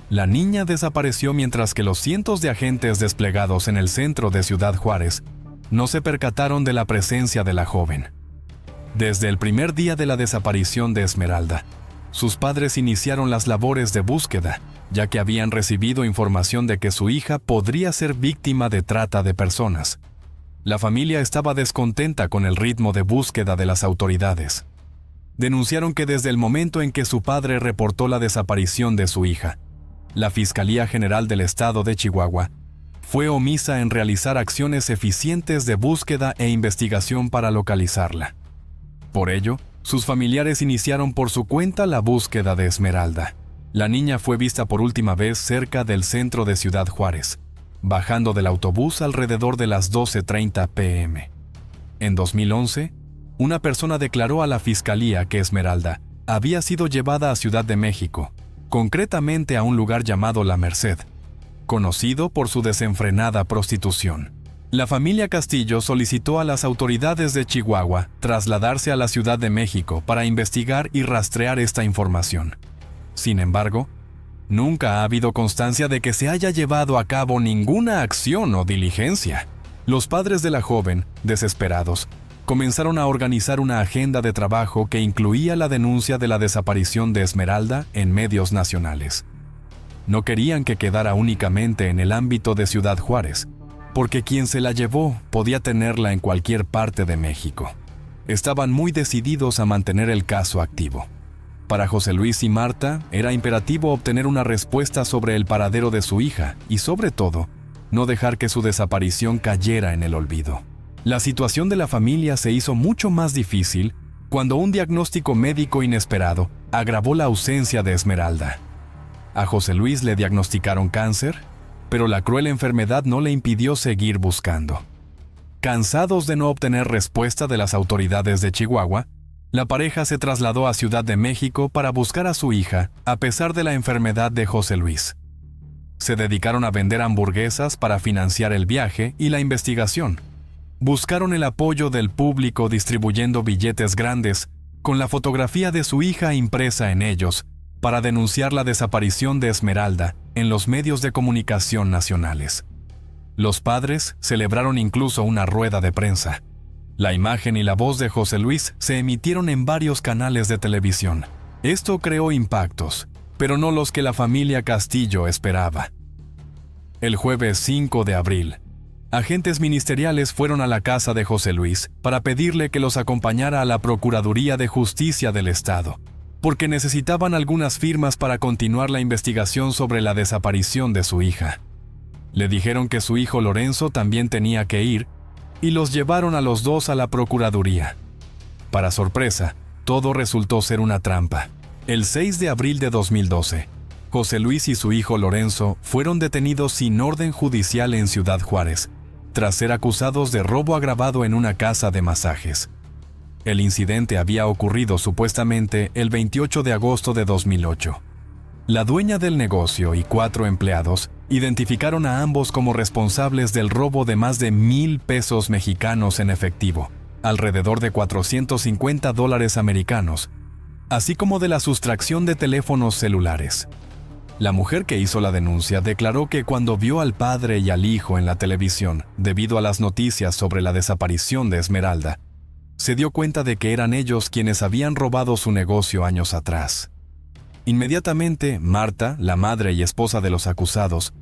la niña desapareció mientras que los cientos de agentes desplegados en el centro de Ciudad Juárez no se percataron de la presencia de la joven. Desde el primer día de la desaparición de Esmeralda, sus padres iniciaron las labores de búsqueda, ya que habían recibido información de que su hija podría ser víctima de trata de personas. La familia estaba descontenta con el ritmo de búsqueda de las autoridades. Denunciaron que desde el momento en que su padre reportó la desaparición de su hija, la Fiscalía General del Estado de Chihuahua fue omisa en realizar acciones eficientes de búsqueda e investigación para localizarla. Por ello, sus familiares iniciaron por su cuenta la búsqueda de Esmeralda. La niña fue vista por última vez cerca del centro de Ciudad Juárez, bajando del autobús alrededor de las 12:30 p.m. En 2011, una persona declaró a la fiscalía que Esmeralda había sido llevada a Ciudad de México, concretamente a un lugar llamado La Merced, conocido por su desenfrenada prostitución. La familia Castillo solicitó a las autoridades de Chihuahua trasladarse a la Ciudad de México para investigar y rastrear esta información. Sin embargo, nunca ha habido constancia de que se haya llevado a cabo ninguna acción o diligencia. Los padres de la joven, desesperados, comenzaron a organizar una agenda de trabajo que incluía la denuncia de la desaparición de Esmeralda en medios nacionales. No querían que quedara únicamente en el ámbito de Ciudad Juárez, porque quien se la llevó podía tenerla en cualquier parte de México. Estaban muy decididos a mantener el caso activo. Para José Luis y Marta, era imperativo obtener una respuesta sobre el paradero de su hija y, sobre todo, no dejar que su desaparición cayera en el olvido. La situación de la familia se hizo mucho más difícil cuando un diagnóstico médico inesperado agravó la ausencia de Esmeralda. A José Luis le diagnosticaron cáncer, pero la cruel enfermedad no le impidió seguir buscando. Cansados de no obtener respuesta de las autoridades de Chihuahua, la pareja se trasladó a Ciudad de México para buscar a su hija, a pesar de la enfermedad de José Luis. Se dedicaron a vender hamburguesas para financiar el viaje y la investigación. Buscaron el apoyo del público distribuyendo billetes grandes con la fotografía de su hija impresa en ellos para denunciar la desaparición de Esmeralda en los medios de comunicación nacionales. Los padres celebraron incluso una rueda de prensa. La imagen y la voz de José Luis se emitieron en varios canales de televisión. Esto creó impactos pero no los que la familia Castillo esperaba. El jueves 5 de abril, agentes ministeriales fueron a la casa de José Luis para pedirle que los acompañara a la Procuraduría de Justicia del Estado, porque necesitaban algunas firmas para continuar la investigación sobre la desaparición de su hija. Le dijeron que su hijo Lorenzo también tenía que ir, y los llevaron a los dos a la Procuraduría. Para sorpresa, todo resultó ser una trampa. El 6 de abril de 2012, José Luis y su hijo Lorenzo fueron detenidos sin orden judicial en Ciudad Juárez, tras ser acusados de robo agravado en una casa de masajes. El incidente había ocurrido supuestamente el 28 de agosto de 2008. La dueña del negocio y 4 empleados identificaron a ambos como responsables del robo de más de 1,000 pesos mexicanos en efectivo, alrededor de $450 americanos, así como de la sustracción de teléfonos celulares. La mujer que hizo la denuncia declaró que cuando vio al padre y al hijo en la televisión, debido a las noticias sobre la desaparición de Esmeralda, se dio cuenta de que eran ellos quienes habían robado su negocio años atrás. Inmediatamente, Marta, la madre y esposa de los acusados,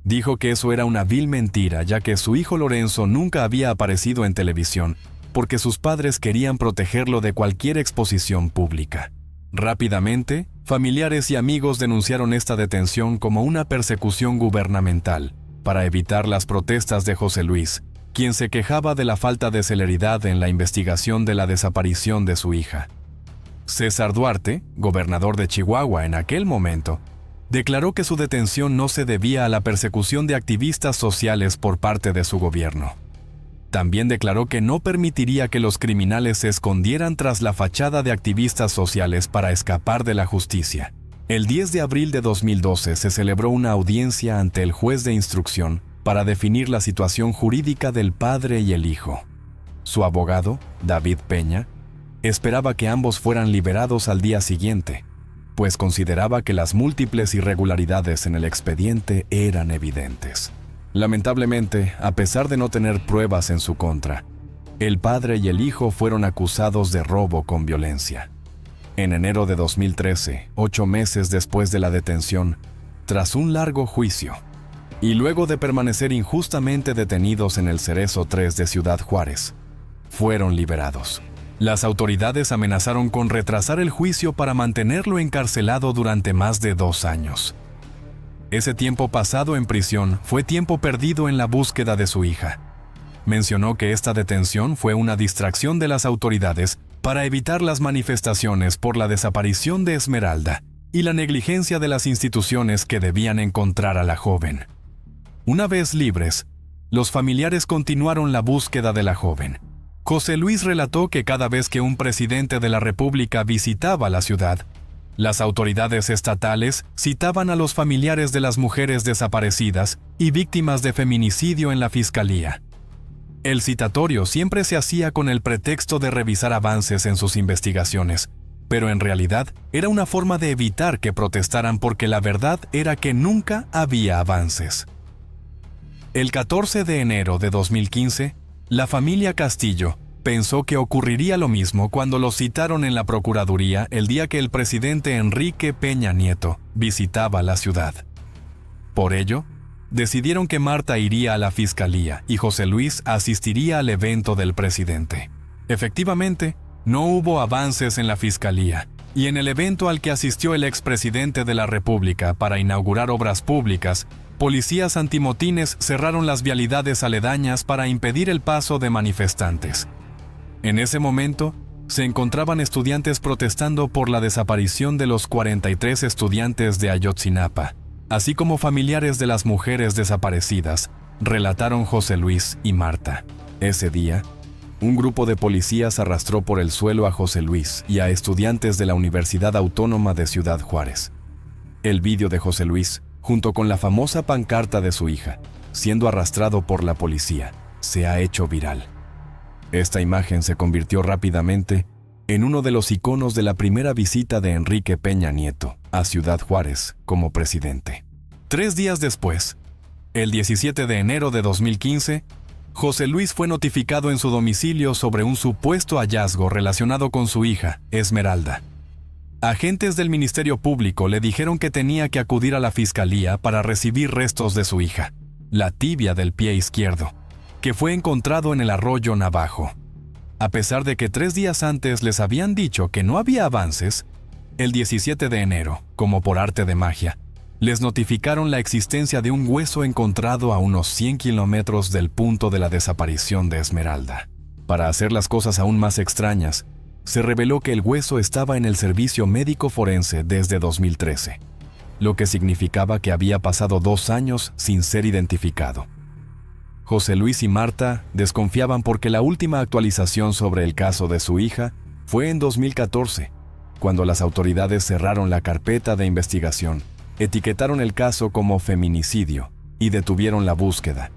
dijo que eso era una vil mentira, ya que su hijo Lorenzo nunca había aparecido en televisión, porque sus padres querían protegerlo de cualquier exposición pública. Rápidamente, familiares y amigos denunciaron esta detención como una persecución gubernamental, para evitar las protestas de José Luis, quien se quejaba de la falta de celeridad en la investigación de la desaparición de su hija. César Duarte, gobernador de Chihuahua en aquel momento, declaró que su detención no se debía a la persecución de activistas sociales por parte de su gobierno. También declaró que no permitiría que los criminales se escondieran tras la fachada de activistas sociales para escapar de la justicia. El 10 de abril de 2012 se celebró una audiencia ante el juez de instrucción para definir la situación jurídica del padre y el hijo. Su abogado, David Peña, esperaba que ambos fueran liberados al día siguiente, pues consideraba que las múltiples irregularidades en el expediente eran evidentes. Lamentablemente, a pesar de no tener pruebas en su contra, el padre y el hijo fueron acusados de robo con violencia. En enero de 2013, 8 meses después de la detención, tras un largo juicio, y luego de permanecer injustamente detenidos en el Cerezo 3 de Ciudad Juárez, fueron liberados. Las autoridades amenazaron con retrasar el juicio para mantenerlo encarcelado durante más de 2 años. Ese tiempo pasado en prisión fue tiempo perdido en la búsqueda de su hija. Mencionó que esta detención fue una distracción de las autoridades para evitar las manifestaciones por la desaparición de Esmeralda y la negligencia de las instituciones que debían encontrar a la joven. Una vez libres, los familiares continuaron la búsqueda de la joven. José Luis relató que cada vez que un presidente de la República visitaba la ciudad, las autoridades estatales citaban a los familiares de las mujeres desaparecidas y víctimas de feminicidio en la fiscalía. El citatorio siempre se hacía con el pretexto de revisar avances en sus investigaciones, pero en realidad era una forma de evitar que protestaran porque la verdad era que nunca había avances. El 14 de enero de 2015, la familia Castillo pensó que ocurriría lo mismo cuando los citaron en la Procuraduría el día que el presidente Enrique Peña Nieto visitaba la ciudad. Por ello, decidieron que Marta iría a la fiscalía y José Luis asistiría al evento del presidente. Efectivamente, no hubo avances en la fiscalía, y en el evento al que asistió el expresidente de la República para inaugurar obras públicas, policías antimotines cerraron las vialidades aledañas para impedir el paso de manifestantes. En ese momento, se encontraban estudiantes protestando por la desaparición de los 43 estudiantes de Ayotzinapa, así como familiares de las mujeres desaparecidas, relataron José Luis y Marta. Ese día, un grupo de policías arrastró por el suelo a José Luis y a estudiantes de la Universidad Autónoma de Ciudad Juárez. El vídeo de José Luis, junto con la famosa pancarta de su hija, siendo arrastrado por la policía, se ha hecho viral. Esta imagen se convirtió rápidamente en uno de los iconos de la primera visita de Enrique Peña Nieto a Ciudad Juárez como presidente. 3 días después, el 17 de enero de 2015, José Luis fue notificado en su domicilio sobre un supuesto hallazgo relacionado con su hija, Esmeralda. Agentes del Ministerio Público le dijeron que tenía que acudir a la fiscalía para recibir restos de su hija, la tibia del pie izquierdo, que fue encontrado en el arroyo Navajo. A pesar de que 3 días antes les habían dicho que no había avances, el 17 de enero, como por arte de magia, les notificaron la existencia de un hueso encontrado a unos 100 kilómetros del punto de la desaparición de Esmeralda. Para hacer las cosas aún más extrañas, se reveló que el hueso estaba en el servicio médico forense desde 2013, lo que significaba que había pasado 2 años sin ser identificado. José Luis y Marta desconfiaban porque la última actualización sobre el caso de su hija fue en 2014, cuando las autoridades cerraron la carpeta de investigación, etiquetaron el caso como feminicidio y detuvieron la búsqueda,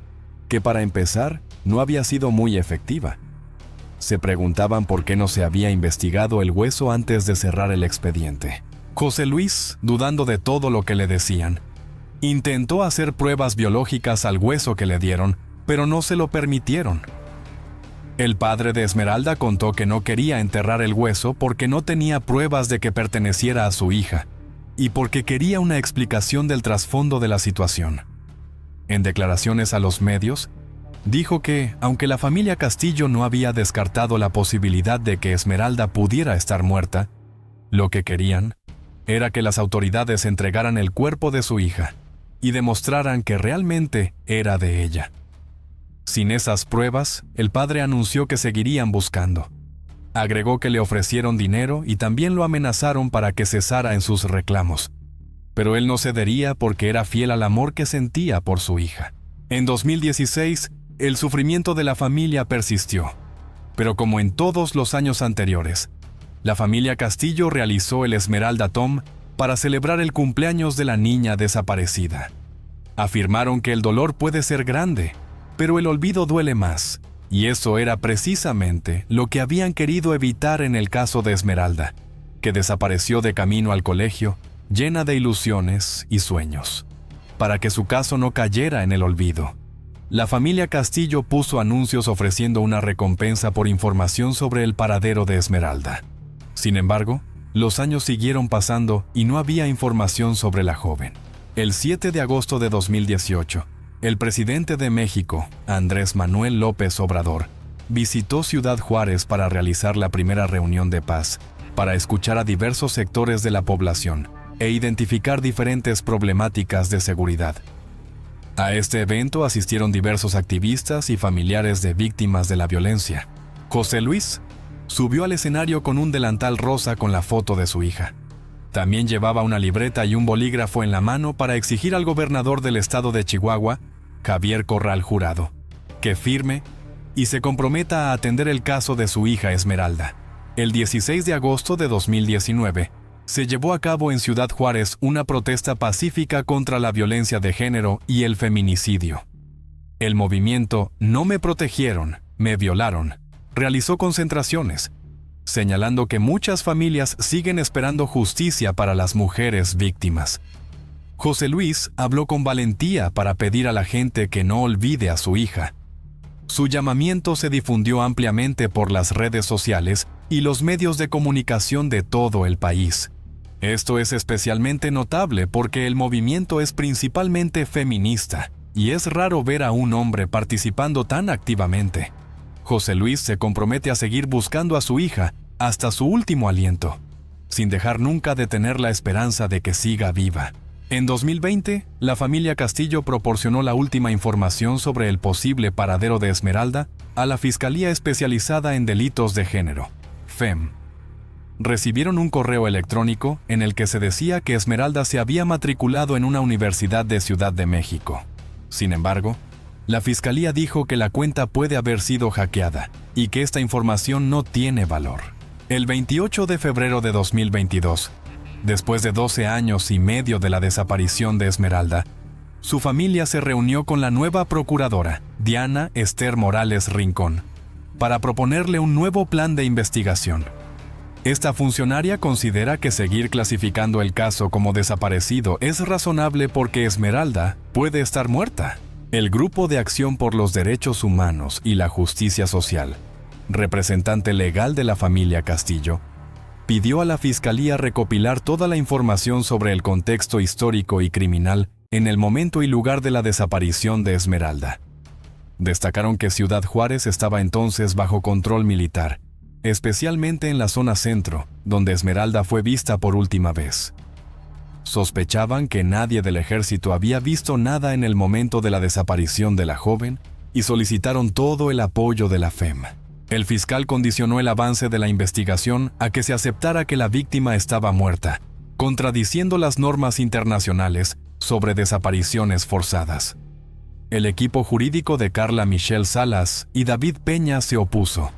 que para empezar no había sido muy efectiva. Se preguntaban por qué no se había investigado el hueso antes de cerrar el expediente. José Luis, dudando de todo lo que le decían, intentó hacer pruebas biológicas al hueso que le dieron, pero no se lo permitieron. El padre de Esmeralda contó que no quería enterrar el hueso porque no tenía pruebas de que perteneciera a su hija y porque quería una explicación del trasfondo de la situación. En declaraciones a los medios, dijo que, aunque la familia Castillo no había descartado la posibilidad de que Esmeralda pudiera estar muerta, lo que querían era que las autoridades entregaran el cuerpo de su hija y demostraran que realmente era de ella. Sin esas pruebas, el padre anunció que seguirían buscando. Agregó que le ofrecieron dinero y también lo amenazaron para que cesara en sus reclamos, pero él no cedería porque era fiel al amor que sentía por su hija. En 2016, el sufrimiento de la familia persistió, pero como en todos los años anteriores, la familia Castillo realizó el Esmeralda Tom para celebrar el cumpleaños de la niña desaparecida. Afirmaron que el dolor puede ser grande, pero el olvido duele más, y eso era precisamente lo que habían querido evitar en el caso de Esmeralda, que desapareció de camino al colegio, llena de ilusiones y sueños. Para que su caso no cayera en el olvido, la familia Castillo puso anuncios ofreciendo una recompensa por información sobre el paradero de Esmeralda. Sin embargo, los años siguieron pasando y no había información sobre la joven. El 7 de agosto de 2018, el presidente de México, Andrés Manuel López Obrador, visitó Ciudad Juárez para realizar la primera reunión de paz, para escuchar a diversos sectores de la población e identificar diferentes problemáticas de seguridad. A este evento asistieron diversos activistas y familiares de víctimas de la violencia. José Luis subió al escenario con un delantal rosa con la foto de su hija. También llevaba una libreta y un bolígrafo en la mano para exigir al gobernador del estado de Chihuahua, Javier Corral Jurado, que firme y se comprometa a atender el caso de su hija Esmeralda. El 16 de agosto de 2019, se llevó a cabo en Ciudad Juárez una protesta pacífica contra la violencia de género y el feminicidio. El movimiento No me protegieron, me violaron realizó concentraciones, señalando que muchas familias siguen esperando justicia para las mujeres víctimas. José Luis habló con valentía para pedir a la gente que no olvide a su hija. Su llamamiento se difundió ampliamente por las redes sociales y los medios de comunicación de todo el país. Esto es especialmente notable porque el movimiento es principalmente feminista y es raro ver a un hombre participando tan activamente. José Luis se compromete a seguir buscando a su hija hasta su último aliento, sin dejar nunca de tener la esperanza de que siga viva. En 2020, la familia Castillo proporcionó la última información sobre el posible paradero de Esmeralda a la Fiscalía Especializada en Delitos de Género, FEM. Recibieron un correo electrónico en el que se decía que Esmeralda se había matriculado en una universidad de Ciudad de México. Sin embargo, la Fiscalía dijo que la cuenta puede haber sido hackeada y que esta información no tiene valor. El 28 de febrero de 2022, después de 12 años y medio de la desaparición de Esmeralda, su familia se reunió con la nueva procuradora, Diana Esther Morales Rincón, para proponerle un nuevo plan de investigación. Esta funcionaria considera que seguir clasificando el caso como desaparecido es razonable porque Esmeralda puede estar muerta. El Grupo de Acción por los Derechos Humanos y la Justicia Social, representante legal de la familia Castillo, pidió a la Fiscalía recopilar toda la información sobre el contexto histórico y criminal en el momento y lugar de la desaparición de Esmeralda. Destacaron que Ciudad Juárez estaba entonces bajo control militar, especialmente en la zona centro, donde Esmeralda fue vista por última vez. Sospechaban que nadie del ejército había visto nada en el momento de la desaparición de la joven y solicitaron todo el apoyo de la FEM. El fiscal condicionó el avance de la investigación a que se aceptara que la víctima estaba muerta, contradiciendo las normas internacionales sobre desapariciones forzadas. El equipo jurídico de Carla Michelle Salas y David Peña se opuso,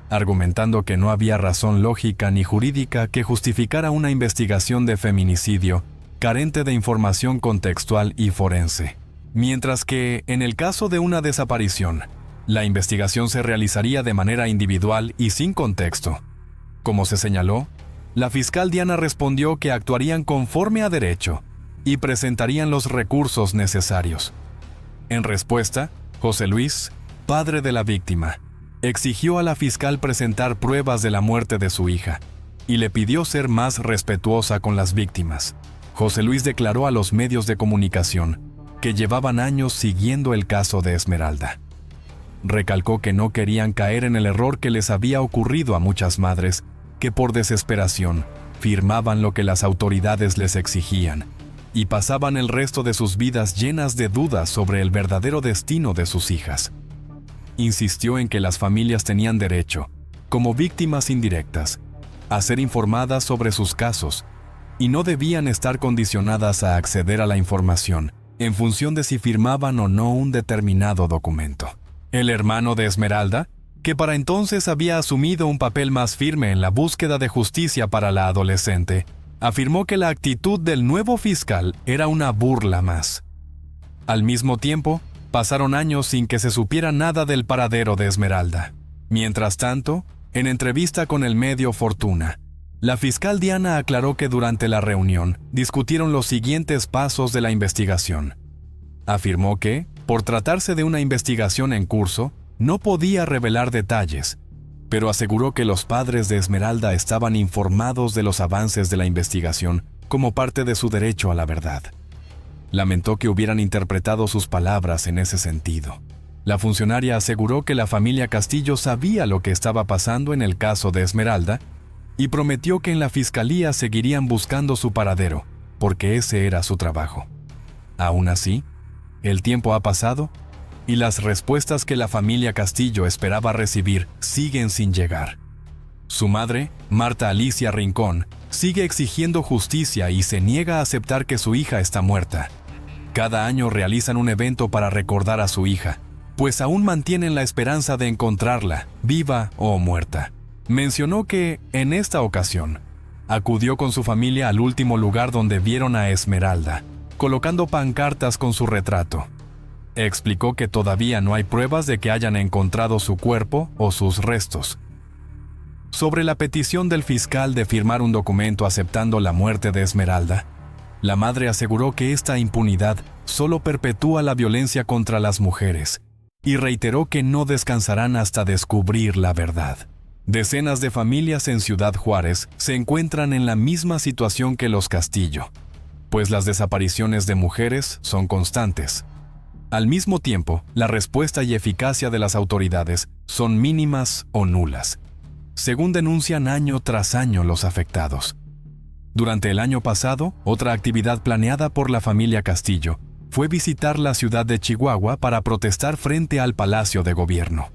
argumentando que no había razón lógica ni jurídica que justificara una investigación de feminicidio carente de información contextual y forense. Mientras que, en el caso de una desaparición, la investigación se realizaría de manera individual y sin contexto. Como se señaló, la fiscal Diana respondió que actuarían conforme a derecho y presentarían los recursos necesarios. En respuesta, José Luis, padre de la víctima, exigió a la fiscal presentar pruebas de la muerte de su hija y le pidió ser más respetuosa con las víctimas. José Luis declaró a los medios de comunicación que llevaban años siguiendo el caso de Esmeralda. Recalcó que no querían caer en el error que les había ocurrido a muchas madres que por desesperación firmaban lo que las autoridades les exigían y pasaban el resto de sus vidas llenas de dudas sobre el verdadero destino de sus hijas. Insistió en que las familias tenían derecho, como víctimas indirectas, a ser informadas sobre sus casos y no debían estar condicionadas a acceder a la información en función de si firmaban o no un determinado documento. El hermano de Esmeralda, que para entonces había asumido un papel más firme en la búsqueda de justicia para la adolescente, afirmó que la actitud del nuevo fiscal era una burla más. Al mismo tiempo, pasaron años sin que se supiera nada del paradero de Esmeralda. Mientras tanto, en entrevista con el medio Fortuna, la fiscal Diana aclaró que durante la reunión discutieron los siguientes pasos de la investigación. Afirmó que, por tratarse de una investigación en curso, no podía revelar detalles, pero aseguró que los padres de Esmeralda estaban informados de los avances de la investigación como parte de su derecho a la verdad. Lamentó que hubieran interpretado sus palabras en ese sentido. La funcionaria aseguró que la familia Castillo sabía lo que estaba pasando en el caso de Esmeralda y prometió que en la fiscalía seguirían buscando su paradero, porque ese era su trabajo. Aún así, el tiempo ha pasado y las respuestas que la familia Castillo esperaba recibir siguen sin llegar. Su madre, Marta Alicia Rincón, sigue exigiendo justicia y se niega a aceptar que su hija está muerta. Cada año realizan un evento para recordar a su hija, pues aún mantienen la esperanza de encontrarla, viva o muerta. Mencionó que, en esta ocasión, acudió con su familia al último lugar donde vieron a Esmeralda, colocando pancartas con su retrato. Explicó que todavía no hay pruebas de que hayan encontrado su cuerpo o sus restos. Sobre la petición del fiscal de firmar un documento aceptando la muerte de Esmeralda, la madre aseguró que esta impunidad solo perpetúa la violencia contra las mujeres y reiteró que no descansarán hasta descubrir la verdad. Decenas de familias en Ciudad Juárez se encuentran en la misma situación que los Castillo, pues las desapariciones de mujeres son constantes. Al mismo tiempo, la respuesta y eficacia de las autoridades son mínimas o nulas, según denuncian año tras año los afectados. Durante el año pasado, otra actividad planeada por la familia Castillo fue visitar la ciudad de Chihuahua para protestar frente al Palacio de Gobierno.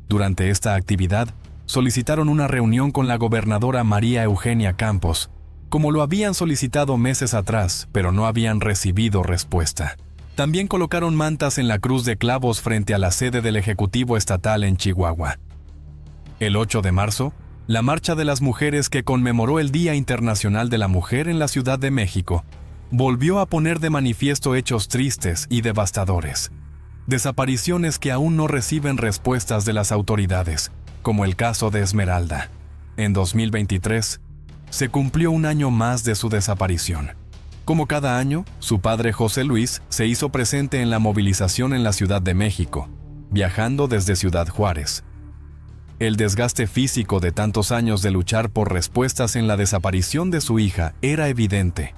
Durante esta actividad, solicitaron una reunión con la gobernadora María Eugenia Campos, como lo habían solicitado meses atrás, pero no habían recibido respuesta. También colocaron mantas en la cruz de clavos frente a la sede del Ejecutivo Estatal en Chihuahua. El 8 de marzo, la Marcha de las Mujeres que conmemoró el Día Internacional de la Mujer en la Ciudad de México, volvió a poner de manifiesto hechos tristes y devastadores. Desapariciones que aún no reciben respuestas de las autoridades, como el caso de Esmeralda. En 2023, se cumplió un año más de su desaparición. Como cada año, su padre José Luis se hizo presente en la movilización en la Ciudad de México, viajando desde Ciudad Juárez. El desgaste físico de tantos años de luchar por respuestas en la desaparición de su hija era evidente.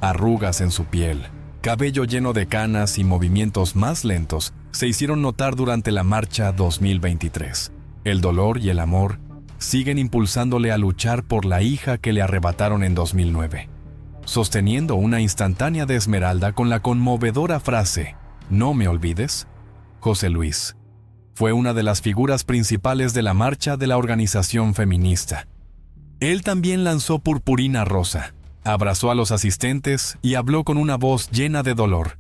Arrugas en su piel, cabello lleno de canas y movimientos más lentos se hicieron notar durante la marcha 2023. El dolor y el amor siguen impulsándole a luchar por la hija que le arrebataron en 2009, sosteniendo una instantánea de Esmeralda con la conmovedora frase: «No me olvides». José Luis fue una de las figuras principales de la marcha de la organización feminista. Él también lanzó purpurina rosa, abrazó a los asistentes y habló con una voz llena de dolor,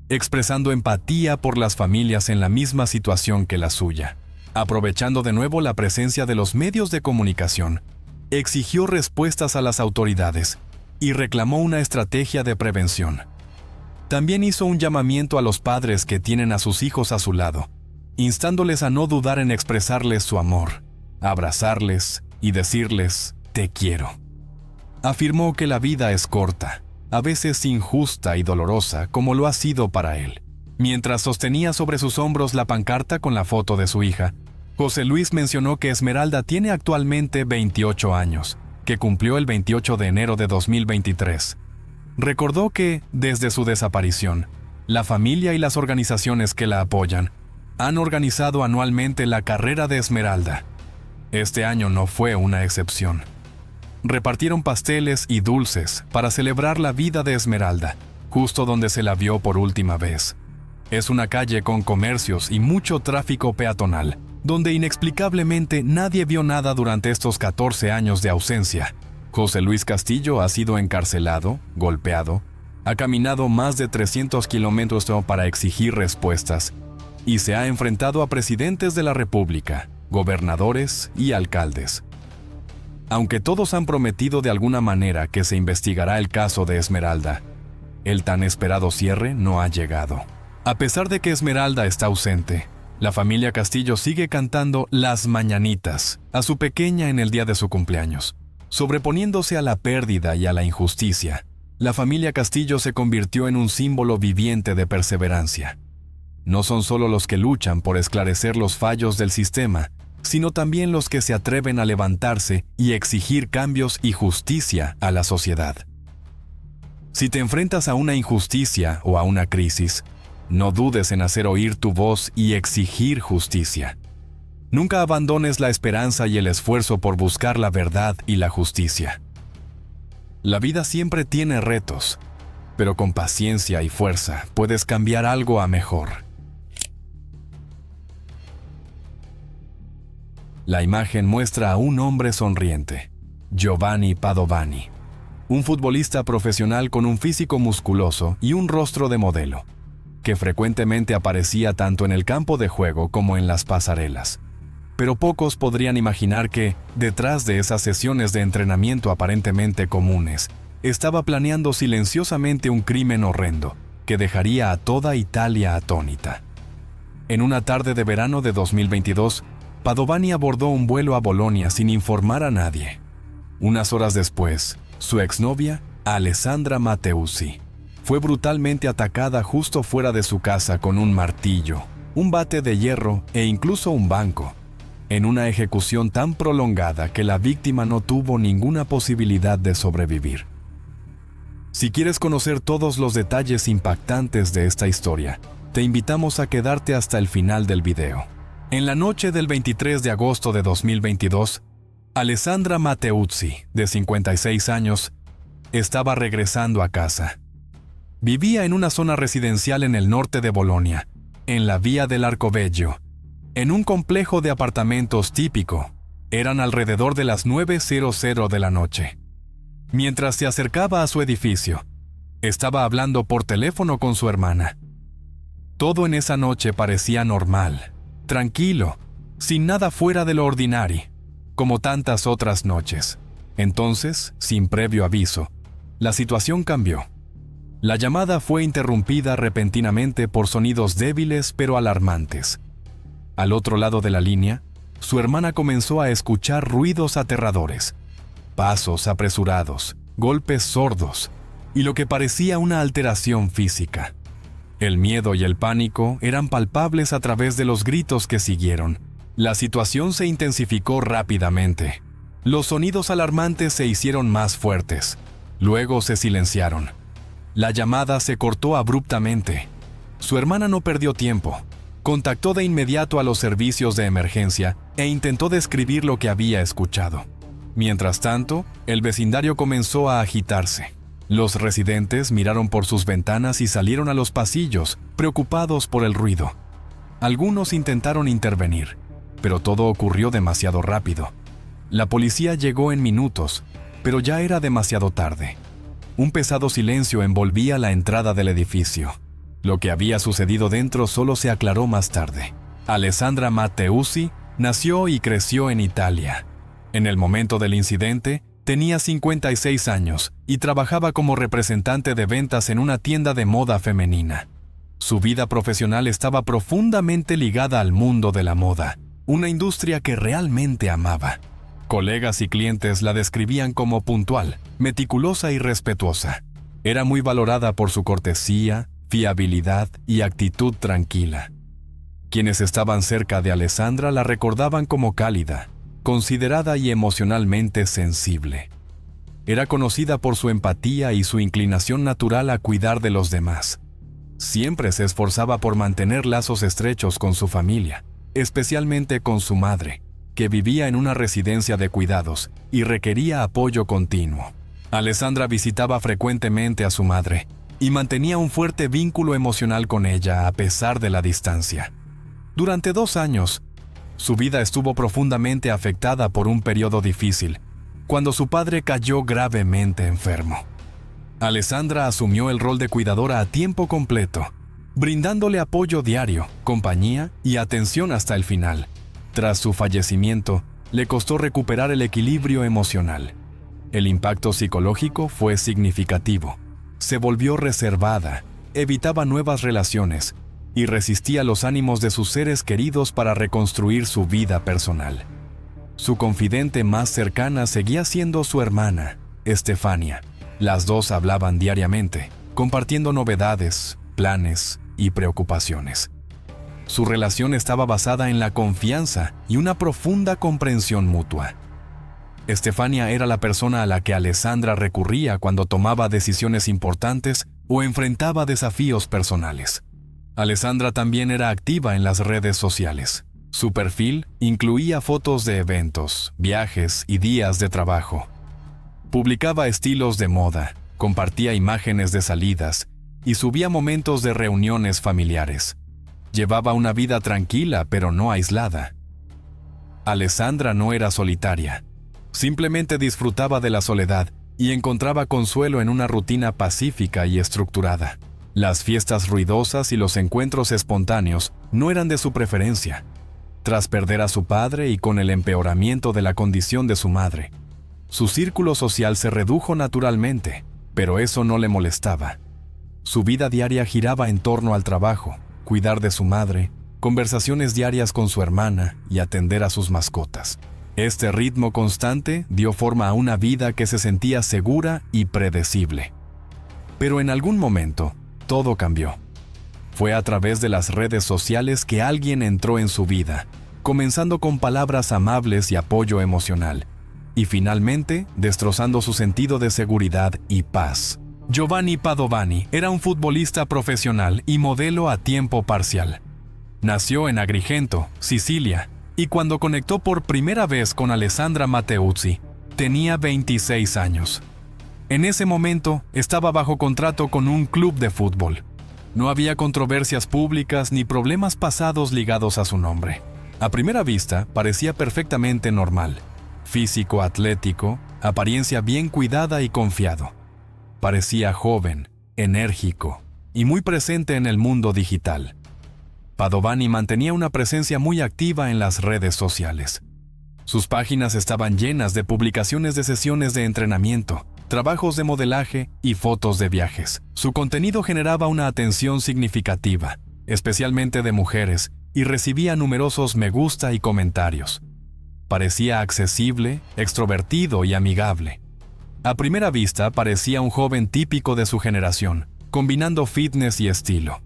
expresando empatía por las familias en la misma situación que la suya. Aprovechando de nuevo la presencia de los medios de comunicación, exigió respuestas a las autoridades y reclamó una estrategia de prevención. También hizo un llamamiento a los padres que tienen a sus hijos a su lado, instándoles a no dudar en expresarles su amor, abrazarles y decirles «te quiero». Afirmó que la vida es corta, a veces injusta y dolorosa como lo ha sido para él. Mientras sostenía sobre sus hombros la pancarta con la foto de su hija, José Luis mencionó que Esmeralda tiene actualmente 28 años, que cumplió el 28 de enero de 2023. Recordó que, desde su desaparición, la familia y las organizaciones que la apoyan han organizado anualmente la Carrera de Esmeralda. Este año no fue una excepción. Repartieron pasteles y dulces para celebrar la vida de Esmeralda, justo donde se la vio por última vez. Es una calle con comercios y mucho tráfico peatonal, donde inexplicablemente nadie vio nada durante estos 14 años de ausencia. José Luis Castillo ha sido encarcelado, golpeado, ha caminado más de 300 kilómetros para exigir respuestas y se ha enfrentado a presidentes de la República, gobernadores y alcaldes. Aunque todos han prometido de alguna manera que se investigará el caso de Esmeralda, el tan esperado cierre no ha llegado. A pesar de que Esmeralda está ausente, la familia Castillo sigue cantando Las Mañanitas a su pequeña en el día de su cumpleaños. Sobreponiéndose a la pérdida y a la injusticia, la familia Castillo se convirtió en un símbolo viviente de perseverancia. No son solo los que luchan por esclarecer los fallos del sistema, sino también los que se atreven a levantarse y exigir cambios y justicia a la sociedad. Si te enfrentas a una injusticia o a una crisis, no dudes en hacer oír tu voz y exigir justicia. Nunca abandones la esperanza y el esfuerzo por buscar la verdad y la justicia. La vida siempre tiene retos, pero con paciencia y fuerza puedes cambiar algo a mejor. La imagen muestra a un hombre sonriente, Giovanni Padovani, un futbolista profesional con un físico musculoso y un rostro de modelo, que frecuentemente aparecía tanto en el campo de juego como en las pasarelas. Pero pocos podrían imaginar que, detrás de esas sesiones de entrenamiento aparentemente comunes, estaba planeando silenciosamente un crimen horrendo que dejaría a toda Italia atónita. En una tarde de verano de 2022, Padovani abordó un vuelo a Bolonia sin informar a nadie. Unas horas después, su exnovia, Alessandra Matteusi, fue brutalmente atacada justo fuera de su casa con un martillo, un bate de hierro e incluso un banco, en una ejecución tan prolongada que la víctima no tuvo ninguna posibilidad de sobrevivir. Si quieres conocer todos los detalles impactantes de esta historia, te invitamos a quedarte hasta el final del video. En la noche del 23 de agosto de 2022, Alessandra Matteusi, de 56 años, estaba regresando a casa. Vivía en una zona residencial en el norte de Bolonia, en la Vía del Arcoveggio, en un complejo de apartamentos típico. Eran alrededor de las 9:00 de la noche. Mientras se acercaba a su edificio, estaba hablando por teléfono con su hermana. Todo en esa noche parecía normal, tranquilo, sin nada fuera de lo ordinario, como tantas otras noches. Entonces, sin previo aviso, la situación cambió. La llamada fue interrumpida repentinamente por sonidos débiles pero alarmantes. Al otro lado de la línea, su hermana comenzó a escuchar ruidos aterradores, pasos apresurados, golpes sordos y lo que parecía una alteración física. El miedo y el pánico eran palpables a través de los gritos que siguieron, La situación se intensificó rápidamente. Los sonidos alarmantes se hicieron más fuertes. Luego se silenciaron. La llamada se cortó abruptamente. Su hermana no perdió tiempo. Contactó de inmediato a los servicios de emergencia e intentó describir lo que había escuchado. Mientras tanto, el vecindario comenzó a agitarse. Los residentes miraron por sus ventanas y salieron a los pasillos, preocupados por el ruido. Algunos intentaron intervenir, pero todo ocurrió demasiado rápido. La policía llegó en minutos, pero ya era demasiado tarde. Un pesado silencio envolvía la entrada del edificio. Lo que había sucedido dentro solo se aclaró más tarde. Alessandra Matteucci nació y creció en Italia. En el momento del incidente, tenía 56 años y trabajaba como representante de ventas en una tienda de moda femenina. Su vida profesional estaba profundamente ligada al mundo de la moda, una industria que realmente amaba. Colegas y clientes la describían como puntual, meticulosa y respetuosa. Era muy valorada por su cortesía, fiabilidad y actitud tranquila. Quienes estaban cerca de Alessandra la recordaban como cálida, considerada y emocionalmente sensible. Era conocida por su empatía y su inclinación natural a cuidar de los demás. Siempre se esforzaba por mantener lazos estrechos con su familia, especialmente con su madre, que vivía en una residencia de cuidados y requería apoyo continuo. Alessandra visitaba frecuentemente a su madre y mantenía un fuerte vínculo emocional con ella a pesar de la distancia. Durante 2 años, su vida estuvo profundamente afectada por un periodo difícil, cuando su padre cayó gravemente enfermo. Alessandra asumió el rol de cuidadora a tiempo completo, brindándole apoyo diario, compañía y atención hasta el final. Tras su fallecimiento, le costó recuperar el equilibrio emocional. El impacto psicológico fue significativo. Se volvió reservada, evitaba nuevas relaciones y resistía los ánimos de sus seres queridos para reconstruir su vida personal. Su confidente más cercana seguía siendo su hermana, Stefania. Las dos hablaban diariamente, compartiendo novedades, planes y preocupaciones. Su relación estaba basada en la confianza y una profunda comprensión mutua. Stefania era la persona a la que Alessandra recurría cuando tomaba decisiones importantes o enfrentaba desafíos personales. Alessandra también era activa en las redes sociales. Su perfil incluía fotos de eventos, viajes y días de trabajo. Publicaba estilos de moda, compartía imágenes de salidas y subía momentos de reuniones familiares. Llevaba una vida tranquila pero no aislada. Alessandra no era solitaria. Simplemente disfrutaba de la soledad y encontraba consuelo en una rutina pacífica y estructurada. Las fiestas ruidosas y los encuentros espontáneos no eran de su preferencia. Tras perder a su padre y con el empeoramiento de la condición de su madre, su círculo social se redujo naturalmente, pero eso no le molestaba. Su vida diaria giraba en torno al trabajo, cuidar de su madre, conversaciones diarias con su hermana y atender a sus mascotas. Este ritmo constante dio forma a una vida que se sentía segura y predecible. Pero en algún momento, todo cambió. Fue a través de las redes sociales que alguien entró en su vida, comenzando con palabras amables y apoyo emocional, y finalmente destrozando su sentido de seguridad y paz. Giovanni Padovani era un futbolista profesional y modelo a tiempo parcial. Nació en Agrigento, Sicilia, y cuando conectó por primera vez con Alessandra Matteucci, tenía 26 años. En ese momento, estaba bajo contrato con un club de fútbol. No había controversias públicas ni problemas pasados ligados a su nombre. A primera vista, parecía perfectamente normal. Físico atlético, apariencia bien cuidada y confiado. Parecía joven, enérgico y muy presente en el mundo digital. Padovani mantenía una presencia muy activa en las redes sociales. Sus páginas estaban llenas de publicaciones de sesiones de entrenamiento, trabajos de modelaje y fotos de viajes. Su contenido generaba una atención significativa, especialmente de mujeres, y recibía numerosos me gusta y comentarios. Parecía accesible, extrovertido y amigable. A primera vista parecía un joven típico de su generación, combinando fitness y estilo.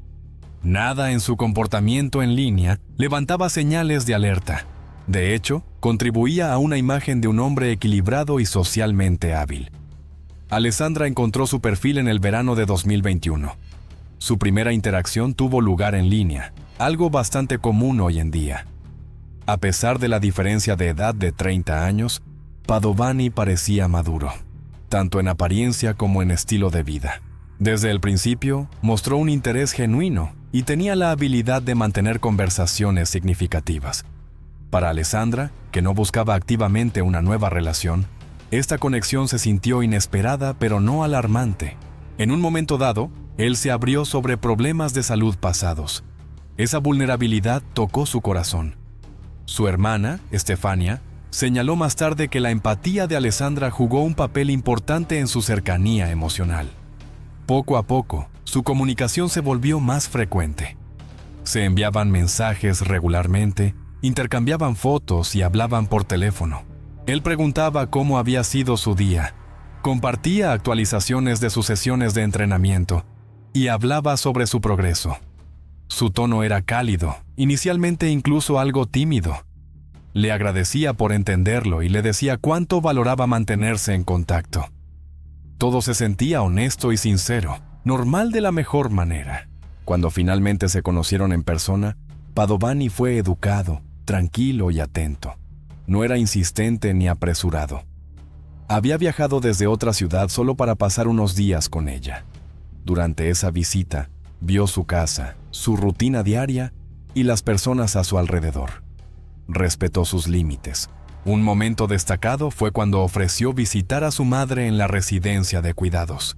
Nada en su comportamiento en línea levantaba señales de alerta. De hecho, contribuía a una imagen de un hombre equilibrado y socialmente hábil. Alessandra encontró su perfil en el verano de 2021. Su primera interacción tuvo lugar en línea, algo bastante común hoy en día. A pesar de la diferencia de edad de 30 años, Padovani parecía maduro, tanto en apariencia como en estilo de vida. Desde el principio, mostró un interés genuino y tenía la habilidad de mantener conversaciones significativas. Para Alessandra, que no buscaba activamente una nueva relación, esta conexión se sintió inesperada pero no alarmante. En un momento dado, él se abrió sobre problemas de salud pasados. Esa vulnerabilidad tocó su corazón. Su hermana, Stefania, señaló más tarde que la empatía de Alessandra jugó un papel importante en su cercanía emocional. Poco a poco, su comunicación se volvió más frecuente. Se enviaban mensajes regularmente, intercambiaban fotos y hablaban por teléfono. Él preguntaba cómo había sido su día, compartía actualizaciones de sus sesiones de entrenamiento y hablaba sobre su progreso. Su tono era cálido, inicialmente incluso algo tímido. Le agradecía por entenderlo y le decía cuánto valoraba mantenerse en contacto. Todo se sentía honesto y sincero, normal de la mejor manera. Cuando finalmente se conocieron en persona, Padovani fue educado, tranquilo y atento. No era insistente ni apresurado. Había viajado desde otra ciudad solo para pasar unos días con ella. Durante esa visita, vio su casa, su rutina diaria y las personas a su alrededor. Respetó sus límites. Un momento destacado fue cuando ofreció visitar a su madre en la residencia de cuidados.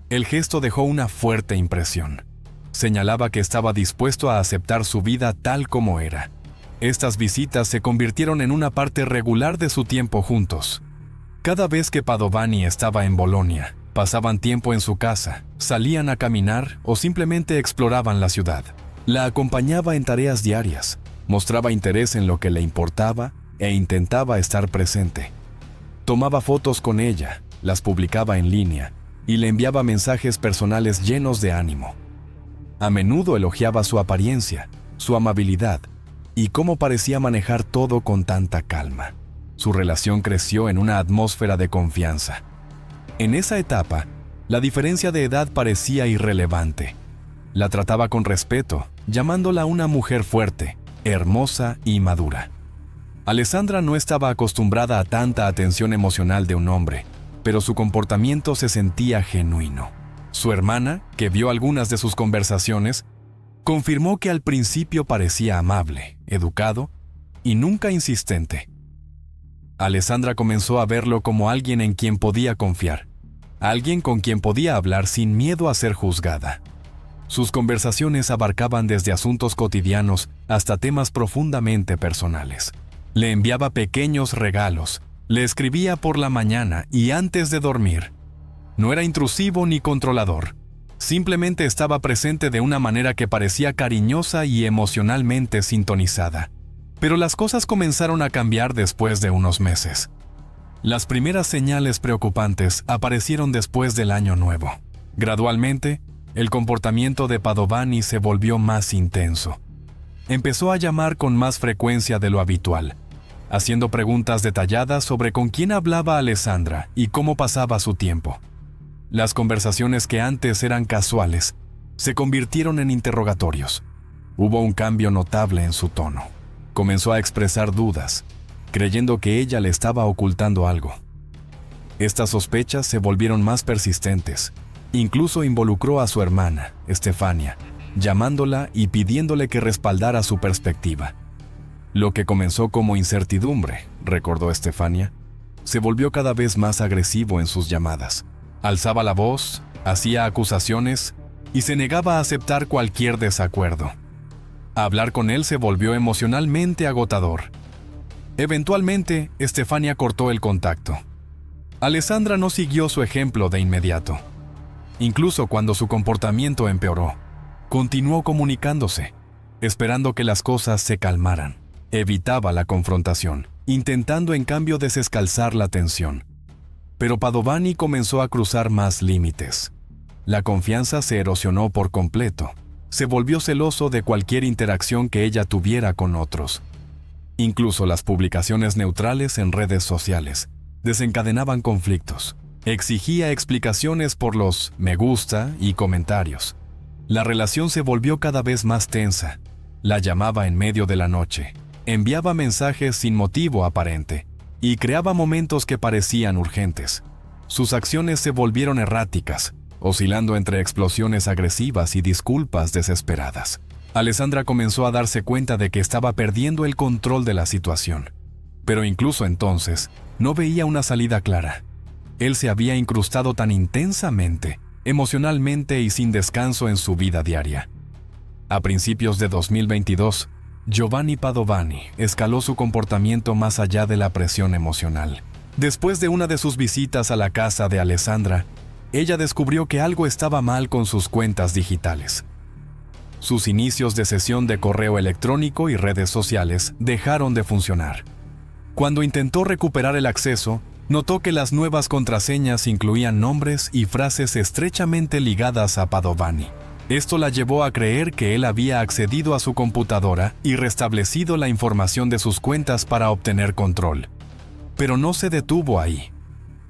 El gesto dejó una fuerte impresión. Señalaba que estaba dispuesto a aceptar su vida tal como era. Estas visitas se convirtieron en una parte regular de su tiempo juntos. Cada vez que Padovani estaba en Bolonia, pasaban tiempo en su casa, salían a caminar o simplemente exploraban la ciudad. La acompañaba en tareas diarias, mostraba interés en lo que le importaba e intentaba estar presente. Tomaba fotos con ella, las publicaba en línea y le enviaba mensajes personales llenos de ánimo. A menudo elogiaba su apariencia, su amabilidad y cómo parecía manejar todo con tanta calma. Su relación creció en una atmósfera de confianza. En esa etapa, la diferencia de edad parecía irrelevante. La trataba con respeto, llamándola una mujer fuerte, hermosa y madura. Alessandra no estaba acostumbrada a tanta atención emocional de un hombre, pero su comportamiento se sentía genuino. Su hermana, que vio algunas de sus conversaciones, confirmó que al principio parecía amable, educado y nunca insistente. Alessandra comenzó a verlo como alguien en quien podía confiar, alguien con quien podía hablar sin miedo a ser juzgada. Sus conversaciones abarcaban desde asuntos cotidianos hasta temas profundamente personales. Le enviaba pequeños regalos, le escribía por la mañana y antes de dormir. No era intrusivo ni controlador. Simplemente estaba presente de una manera que parecía cariñosa y emocionalmente sintonizada. Pero las cosas comenzaron a cambiar después de unos meses. Las primeras señales preocupantes aparecieron después del Año Nuevo. Gradualmente, el comportamiento de Padovani se volvió más intenso. Empezó a llamar con más frecuencia de lo habitual, haciendo preguntas detalladas sobre con quién hablaba Alessandra y cómo pasaba su tiempo. Las conversaciones que antes eran casuales se convirtieron en interrogatorios. Hubo un cambio notable en su tono. Comenzó a expresar dudas, creyendo que ella le estaba ocultando algo. Estas sospechas se volvieron más persistentes. Incluso involucró a su hermana, Stefania, llamándola y pidiéndole que respaldara su perspectiva. Lo que comenzó como incertidumbre, recordó Stefania, se volvió cada vez más agresivo en sus llamadas. Alzaba la voz, hacía acusaciones y se negaba a aceptar cualquier desacuerdo. Hablar con él se volvió emocionalmente agotador. Eventualmente, Stefania cortó el contacto. Alessandra no siguió su ejemplo de inmediato. Incluso cuando su comportamiento empeoró, continuó comunicándose, esperando que las cosas se calmaran. Evitaba la confrontación, intentando en cambio desescalzar la tensión. Pero Padovani comenzó a cruzar más límites. La confianza se erosionó por completo. Se volvió celoso de cualquier interacción que ella tuviera con otros. Incluso las publicaciones neutrales en redes sociales desencadenaban conflictos. Exigía explicaciones por los me gusta y comentarios. La relación se volvió cada vez más tensa. La llamaba en medio de la noche, enviaba mensajes sin motivo aparente y creaba momentos que parecían urgentes. Sus acciones se volvieron erráticas, oscilando entre explosiones agresivas y disculpas desesperadas. Alessandra comenzó a darse cuenta de que estaba perdiendo el control de la situación. Pero incluso entonces, no veía una salida clara. Él se había incrustado tan intensamente, emocionalmente y sin descanso en su vida diaria. A principios de 2022, Giovanni Padovani escaló su comportamiento más allá de la presión emocional. Después de una de sus visitas a la casa de Alessandra, ella descubrió que algo estaba mal con sus cuentas digitales. Sus inicios de sesión de correo electrónico y redes sociales dejaron de funcionar. Cuando intentó recuperar el acceso, notó que las nuevas contraseñas incluían nombres y frases estrechamente ligadas a Padovani. Esto la llevó a creer que él había accedido a su computadora y restablecido la información de sus cuentas para obtener control. Pero no se detuvo ahí.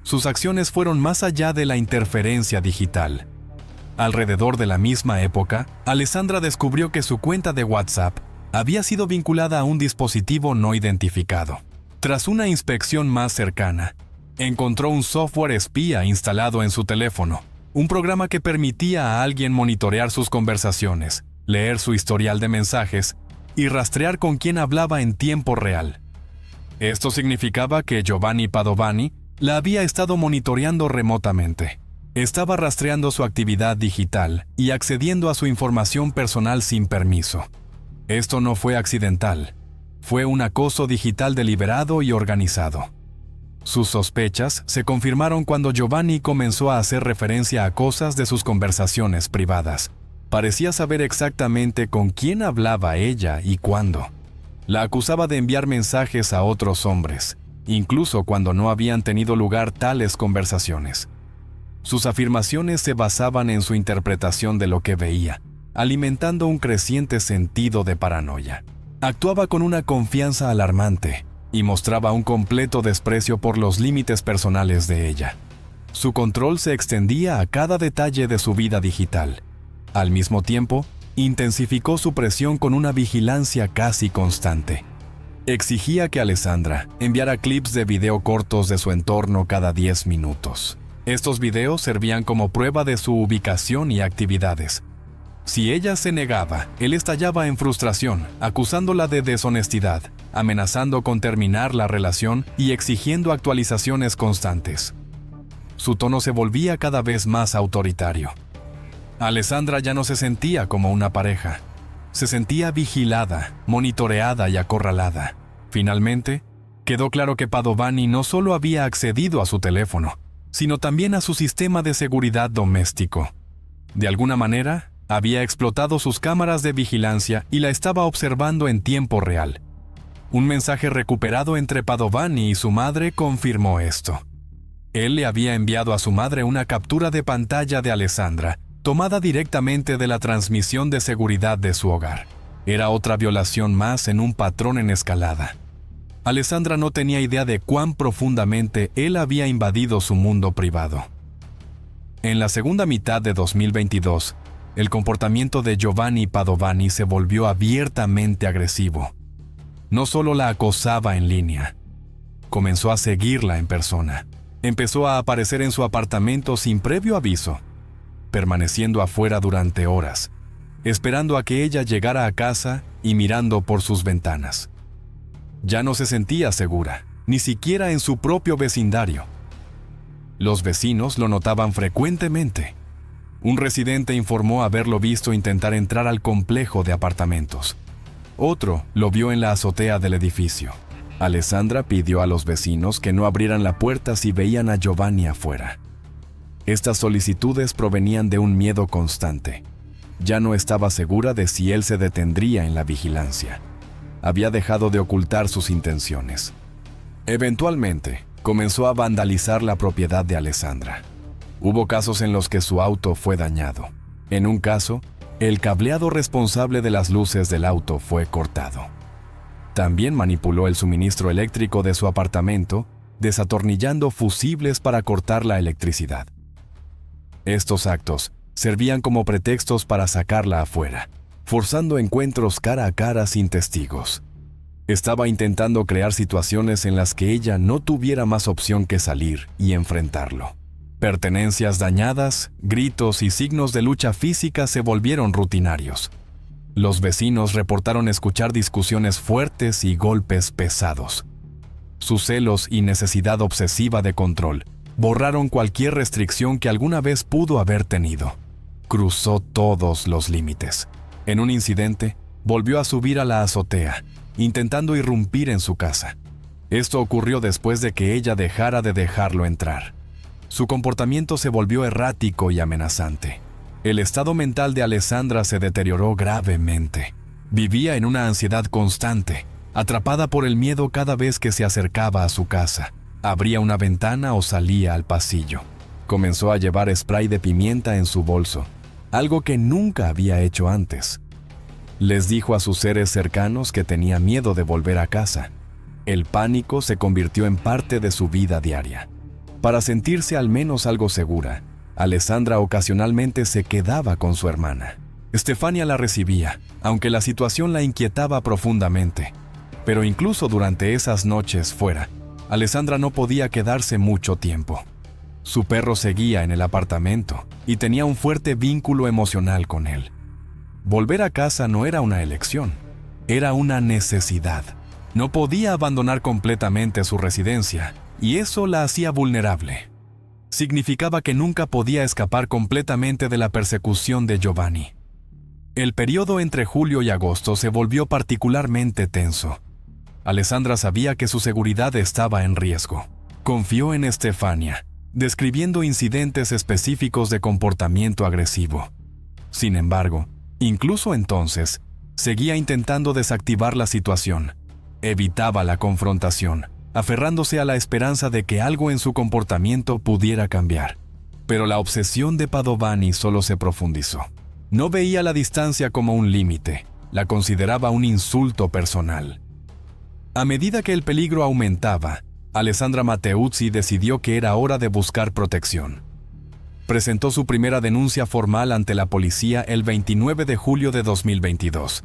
Sus acciones fueron más allá de la interferencia digital. Alrededor de la misma época, Alessandra descubrió que su cuenta de WhatsApp había sido vinculada a un dispositivo no identificado. Tras una inspección más cercana, encontró un software espía instalado en su teléfono, un programa que permitía a alguien monitorear sus conversaciones, leer su historial de mensajes y rastrear con quién hablaba en tiempo real. Esto significaba que Giovanni Padovani la había estado monitoreando remotamente. Estaba rastreando su actividad digital y accediendo a su información personal sin permiso. Esto no fue accidental. Fue un acoso digital deliberado y organizado. Sus sospechas se confirmaron cuando Giovanni comenzó a hacer referencia a cosas de sus conversaciones privadas. Parecía saber exactamente con quién hablaba ella y cuándo. La acusaba de enviar mensajes a otros hombres, incluso cuando no habían tenido lugar tales conversaciones. Sus afirmaciones se basaban en su interpretación de lo que veía, alimentando un creciente sentido de paranoia. Actuaba con una confianza alarmante y mostraba un completo desprecio por los límites personales de ella. Su control se extendía a cada detalle de su vida digital. Al mismo tiempo, intensificó su presión con una vigilancia casi constante. Exigía que Alessandra enviara clips de video cortos de su entorno cada 10 minutos. Estos videos servían como prueba de su ubicación y actividades. Si ella se negaba, él estallaba en frustración, acusándola de deshonestidad, amenazando con terminar la relación y exigiendo actualizaciones constantes. Su tono se volvía cada vez más autoritario. Alessandra ya no se sentía como una pareja. Se sentía vigilada, monitoreada y acorralada. Finalmente, quedó claro que Padovani no solo había accedido a su teléfono, sino también a su sistema de seguridad doméstico. De alguna manera, había explotado sus cámaras de vigilancia y la estaba observando en tiempo real. Un mensaje recuperado entre Padovani y su madre confirmó esto. Él le había enviado a su madre una captura de pantalla de Alessandra, tomada directamente de la transmisión de seguridad de su hogar. Era otra violación más en un patrón en escalada. Alessandra no tenía idea de cuán profundamente él había invadido su mundo privado. En la segunda mitad de 2022, el comportamiento de Giovanni Padovani se volvió abiertamente agresivo. No solo la acosaba en línea, comenzó a seguirla en persona. Empezó a aparecer en su apartamento sin previo aviso, permaneciendo afuera durante horas, esperando a que ella llegara a casa y mirando por sus ventanas. Ya no se sentía segura, ni siquiera en su propio vecindario. Los vecinos lo notaban frecuentemente. Un residente informó haberlo visto intentar entrar al complejo de apartamentos. Otro lo vio en la azotea del edificio. Alessandra pidió a los vecinos que no abrieran la puerta si veían a Giovanni afuera. Estas solicitudes provenían de un miedo constante. Ya no estaba segura de si él se detendría en la vigilancia. Había dejado de ocultar sus intenciones. Eventualmente, comenzó a vandalizar la propiedad de Alessandra. Hubo casos en los que su auto fue dañado. En un caso, el cableado responsable de las luces del auto fue cortado. También manipuló el suministro eléctrico de su apartamento, desatornillando fusibles para cortar la electricidad. Estos actos servían como pretextos para sacarla afuera, forzando encuentros cara a cara sin testigos. Estaba intentando crear situaciones en las que ella no tuviera más opción que salir y enfrentarlo. Pertenencias dañadas, gritos y signos de lucha física se volvieron rutinarios. Los vecinos reportaron escuchar discusiones fuertes y golpes pesados. Sus celos y necesidad obsesiva de control borraron cualquier restricción que alguna vez pudo haber tenido. Cruzó todos los límites. En un incidente, volvió a subir a la azotea, intentando irrumpir en su casa. Esto ocurrió después de que ella dejara de dejarlo entrar. Su comportamiento se volvió errático y amenazante. El estado mental de Alessandra se deterioró gravemente. Vivía en una ansiedad constante, atrapada por el miedo cada vez que se acercaba a su casa. Abría una ventana o salía al pasillo. Comenzó a llevar spray de pimienta en su bolso, algo que nunca había hecho antes. Les dijo a sus seres cercanos que tenía miedo de volver a casa. El pánico se convirtió en parte de su vida diaria. Para sentirse al menos algo segura, Alessandra ocasionalmente se quedaba con su hermana. Stefania la recibía, aunque la situación la inquietaba profundamente. Pero incluso durante esas noches fuera, Alessandra no podía quedarse mucho tiempo. Su perro seguía en el apartamento y tenía un fuerte vínculo emocional con él. Volver a casa no era una elección, era una necesidad. No podía abandonar completamente su residencia, y eso la hacía vulnerable. Significaba que nunca podía escapar completamente de la persecución de Giovanni. El periodo entre julio y agosto se volvió particularmente tenso. Alessandra sabía que su seguridad estaba en riesgo. Confió en Stefania, describiendo incidentes específicos de comportamiento agresivo. Sin embargo, incluso entonces, seguía intentando desactivar la situación. Evitaba la confrontación, aferrándose a la esperanza de que algo en su comportamiento pudiera cambiar. Pero la obsesión de Padovani solo se profundizó. No veía la distancia como un límite, la consideraba un insulto personal. A medida que el peligro aumentaba, Alessandra Matteucci decidió que era hora de buscar protección. Presentó su primera denuncia formal ante la policía el 29 de julio de 2022.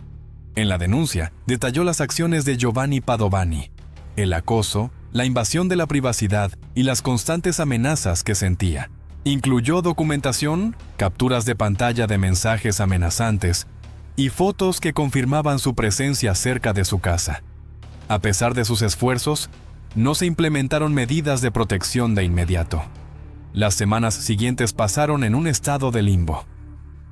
En la denuncia, detalló las acciones de Giovanni Padovani, el acoso, la invasión de la privacidad y las constantes amenazas que sentía. Incluyó documentación, capturas de pantalla de mensajes amenazantes y fotos que confirmaban su presencia cerca de su casa. A pesar de sus esfuerzos, no se implementaron medidas de protección de inmediato. Las semanas siguientes pasaron en un estado de limbo.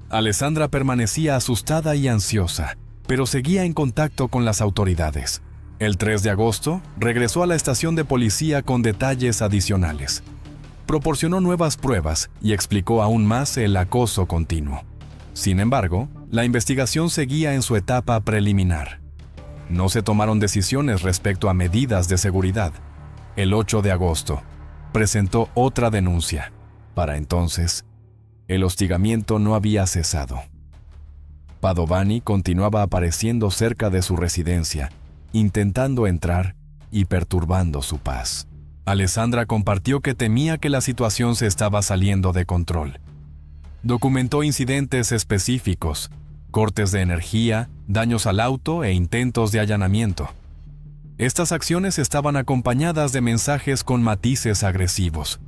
Alessandra permanecía asustada y ansiosa, pero seguía en contacto con las autoridades. El 3 de agosto, regresó a la estación de policía con detalles adicionales. Proporcionó nuevas pruebas y explicó aún más el acoso continuo. Sin embargo, la investigación seguía en su etapa preliminar. No se tomaron decisiones respecto a medidas de seguridad. El 8 de agosto, presentó otra denuncia. Para entonces, el hostigamiento no había cesado. Padovani continuaba apareciendo cerca de su residencia, intentando entrar y perturbando su paz. Alessandra compartió que temía que la situación se estaba saliendo de control. Documentó incidentes específicos, cortes de energía, daños al auto e intentos de allanamiento. Estas acciones estaban acompañadas de mensajes con matices agresivos.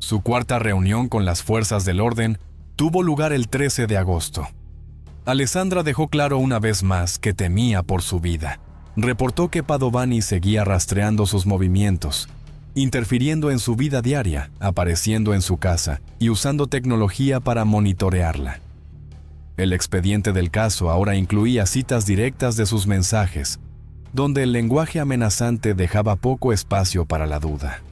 Su cuarta reunión con las fuerzas del orden tuvo lugar el 13 de agosto. Alessandra dejó claro una vez más que temía por su vida. Reportó que Padovani seguía rastreando sus movimientos, interfiriendo en su vida diaria, apareciendo en su casa y usando tecnología para monitorearla. El expediente del caso ahora incluía citas directas de sus mensajes, donde el lenguaje amenazante dejaba poco espacio para la duda.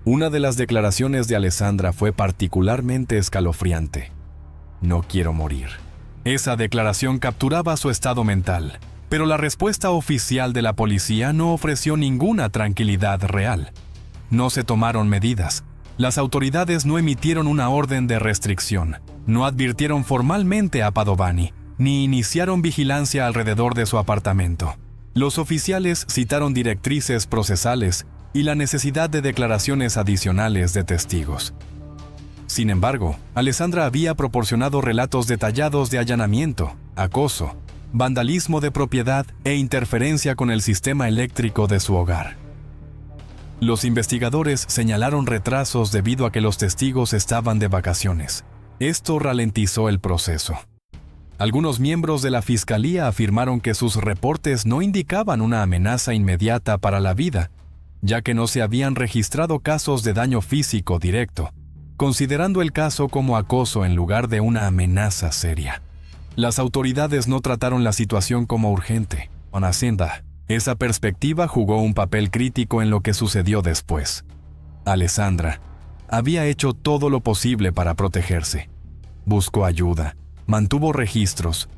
Una de las declaraciones de Alessandra fue particularmente escalofriante. No quiero morir. Esa declaración capturaba su estado mental, pero la respuesta oficial de la policía no ofreció ninguna tranquilidad real. No se tomaron medidas. Las autoridades no emitieron una orden de restricción, no advirtieron formalmente a Padovani, ni iniciaron vigilancia alrededor de su apartamento. Los oficiales citaron directrices procesales y la necesidad de declaraciones adicionales de testigos. Sin embargo, Alessandra había proporcionado relatos detallados de allanamiento, acoso, vandalismo de propiedad e interferencia con el sistema eléctrico de su hogar. Los investigadores señalaron retrasos debido a que los testigos estaban de vacaciones. Esto ralentizó el proceso. Algunos miembros de la fiscalía afirmaron que sus reportes no indicaban una amenaza inmediata para la vida, ya que no se habían registrado casos de daño físico directo, considerando el caso como acoso en lugar de una amenaza seria. Las autoridades no trataron la situación como urgente. En Hacienda, esa perspectiva jugó un papel crítico en lo que sucedió después. Alessandra había hecho todo lo posible para protegerse. Buscó ayuda, mantuvo registros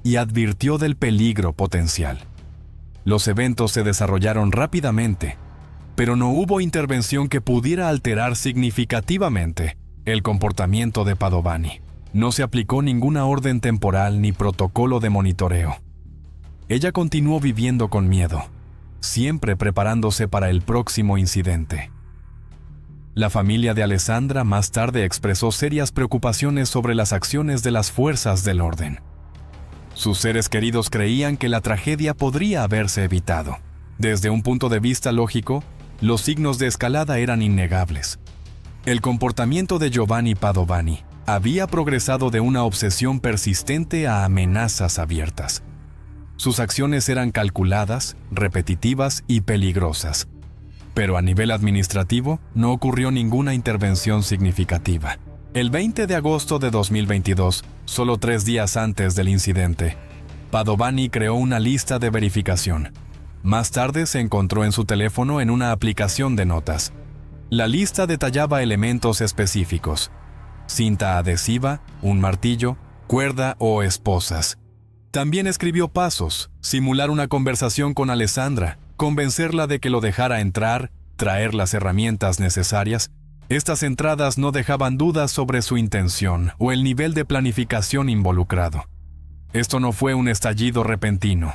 y advirtió del peligro potencial. Los eventos se desarrollaron rápidamente, pero no hubo intervención que pudiera alterar significativamente el comportamiento de Padovani. No se aplicó ninguna orden temporal ni protocolo de monitoreo. Ella continuó viviendo con miedo, siempre preparándose para el próximo incidente. La familia de Alessandra más tarde expresó serias preocupaciones sobre las acciones de las fuerzas del orden. Sus seres queridos creían que la tragedia podría haberse evitado. Desde un punto de vista lógico, los signos de escalada eran innegables. El comportamiento de Giovanni Padovani había progresado de una obsesión persistente a amenazas abiertas. Sus acciones eran calculadas, repetitivas y peligrosas. Pero a nivel administrativo, no ocurrió ninguna intervención significativa. El 20 de agosto de 2022, solo 3 días antes del incidente, Padovani creó una lista de verificación. Más tarde se encontró en su teléfono en una aplicación de notas. La lista detallaba elementos específicos: cinta adhesiva, un martillo, cuerda o esposas. También escribió pasos: simular una conversación con Alessandra, convencerla de que lo dejara entrar, traer las herramientas necesarias. Estas entradas no dejaban dudas sobre su intención o el nivel de planificación involucrado. Esto no fue un estallido repentino.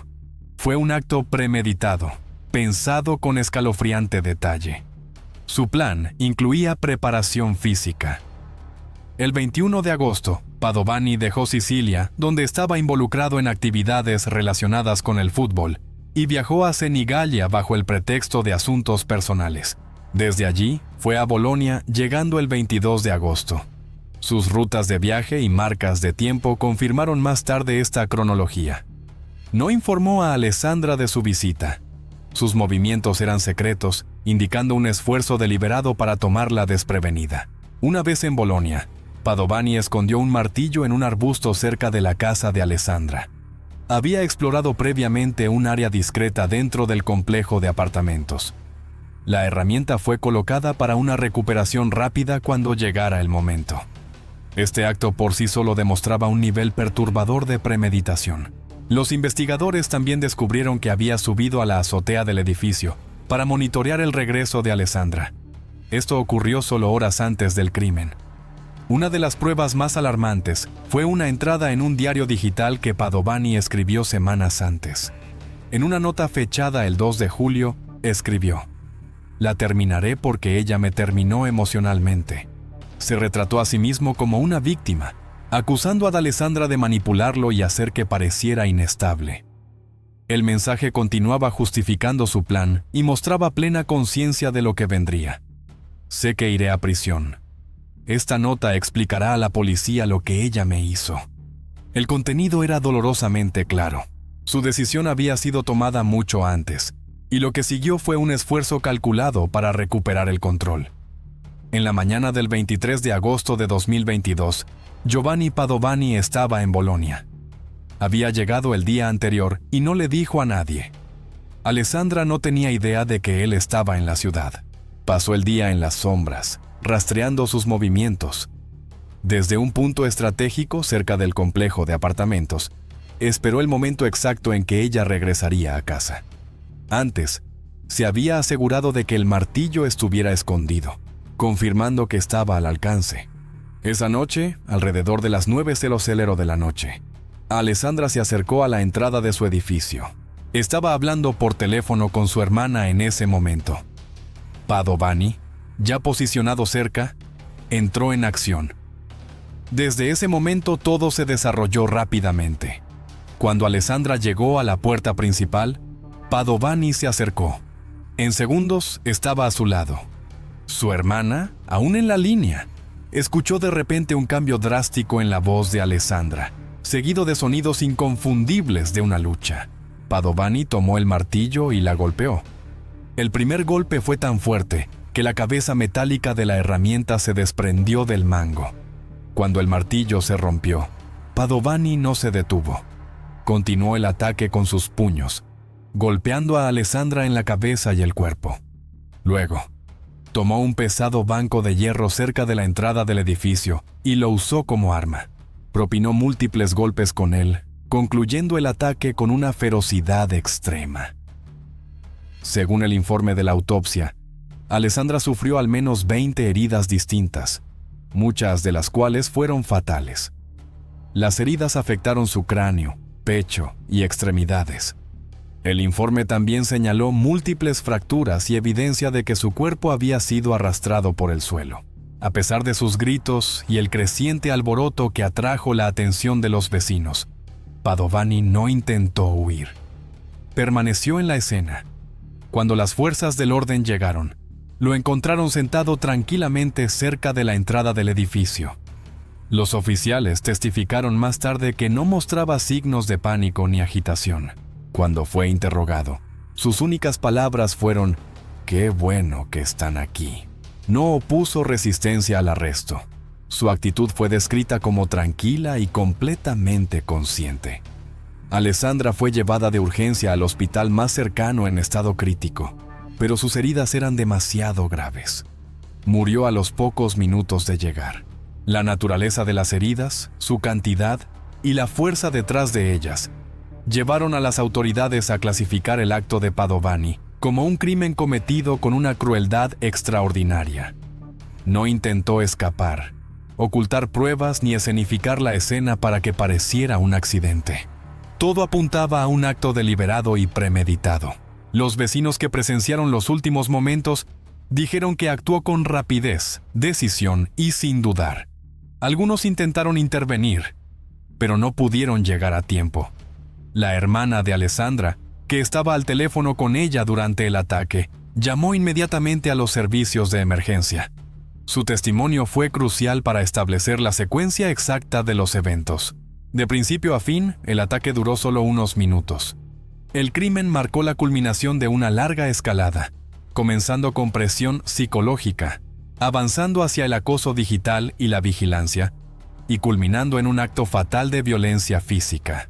Fue un acto premeditado, pensado con escalofriante detalle. Su plan incluía preparación física. El 21 de agosto, Padovani dejó Sicilia, donde estaba involucrado en actividades relacionadas con el fútbol, y viajó a Senigallia bajo el pretexto de asuntos personales. Desde allí, fue a Bolonia, llegando el 22 de agosto. Sus rutas de viaje y marcas de tiempo confirmaron más tarde esta cronología. No informó a Alessandra de su visita. Sus movimientos eran secretos, indicando un esfuerzo deliberado para tomarla desprevenida. Una vez en Bolonia, Padovani escondió un martillo en un arbusto cerca de la casa de Alessandra. Había explorado previamente un área discreta dentro del complejo de apartamentos. La herramienta fue colocada para una recuperación rápida cuando llegara el momento. Este acto por sí solo demostraba un nivel perturbador de premeditación. Los investigadores también descubrieron que había subido a la azotea del edificio para monitorear el regreso de Alessandra. Esto ocurrió solo horas antes del crimen. Una de las pruebas más alarmantes fue una entrada en un diario digital que Padovani escribió semanas antes. En una nota fechada el 2 de julio, escribió: «La terminaré porque ella me terminó emocionalmente». Se retrató a sí mismo como una víctima, acusando a Alessandra de manipularlo y hacer que pareciera inestable. El mensaje continuaba justificando su plan y mostraba plena conciencia de lo que vendría. «Sé que iré a prisión. Esta nota explicará a la policía lo que ella me hizo». El contenido era dolorosamente claro. Su decisión había sido tomada mucho antes, y lo que siguió fue un esfuerzo calculado para recuperar el control. En la mañana del 23 de agosto de 2022, Giovanni Padovani estaba en Bolonia. Había llegado el día anterior y no le dijo a nadie. Alessandra no tenía idea de que él estaba en la ciudad. Pasó el día en las sombras, rastreando sus movimientos. Desde un punto estratégico cerca del complejo de apartamentos, esperó el momento exacto en que ella regresaría a casa. Antes, se había asegurado de que el martillo estuviera escondido, confirmando que estaba al alcance. Esa noche, alrededor de las 9:00 de la noche, Alessandra se acercó a la entrada de su edificio. Estaba hablando por teléfono con su hermana en ese momento. Padovani, ya posicionado cerca, entró en acción. Desde ese momento todo se desarrolló rápidamente. Cuando Alessandra llegó a la puerta principal, Padovani se acercó. En segundos estaba a su lado. Su hermana, aún en la línea, escuchó de repente un cambio drástico en la voz de Alessandra, seguido de sonidos inconfundibles de una lucha. Padovani tomó el martillo y la golpeó. El primer golpe fue tan fuerte que la cabeza metálica de la herramienta se desprendió del mango. Cuando el martillo se rompió, Padovani no se detuvo. Continuó el ataque con sus puños, golpeando a Alessandra en la cabeza y el cuerpo. Luego, tomó un pesado banco de hierro cerca de la entrada del edificio y lo usó como arma. Propinó múltiples golpes con él, concluyendo el ataque con una ferocidad extrema. Según el informe de la autopsia, Alessandra sufrió al menos 20 heridas distintas, muchas de las cuales fueron fatales. Las heridas afectaron su cráneo, pecho y extremidades. El informe también señaló múltiples fracturas y evidencia de que su cuerpo había sido arrastrado por el suelo. A pesar de sus gritos y el creciente alboroto que atrajo la atención de los vecinos, Padovani no intentó huir. Permaneció en la escena. Cuando las fuerzas del orden llegaron, lo encontraron sentado tranquilamente cerca de la entrada del edificio. Los oficiales testificaron más tarde que no mostraba signos de pánico ni agitación. Cuando fue interrogado, sus únicas palabras fueron: «Qué bueno que están aquí». No opuso resistencia al arresto. Su actitud fue descrita como tranquila y completamente consciente. Alessandra fue llevada de urgencia al hospital más cercano en estado crítico, pero sus heridas eran demasiado graves. Murió a los pocos minutos de llegar. La naturaleza de las heridas, su cantidad y la fuerza detrás de ellas llevaron a las autoridades a clasificar el acto de Padovani como un crimen cometido con una crueldad extraordinaria. No intentó escapar, ocultar pruebas ni escenificar la escena para que pareciera un accidente. Todo apuntaba a un acto deliberado y premeditado. Los vecinos que presenciaron los últimos momentos dijeron que actuó con rapidez, decisión y sin dudar. Algunos intentaron intervenir, pero no pudieron llegar a tiempo. La hermana de Alessandra, que estaba al teléfono con ella durante el ataque, llamó inmediatamente a los servicios de emergencia. Su testimonio fue crucial para establecer la secuencia exacta de los eventos. De principio a fin, el ataque duró solo unos minutos. El crimen marcó la culminación de una larga escalada, comenzando con presión psicológica, avanzando hacia el acoso digital y la vigilancia, y culminando en un acto fatal de violencia física.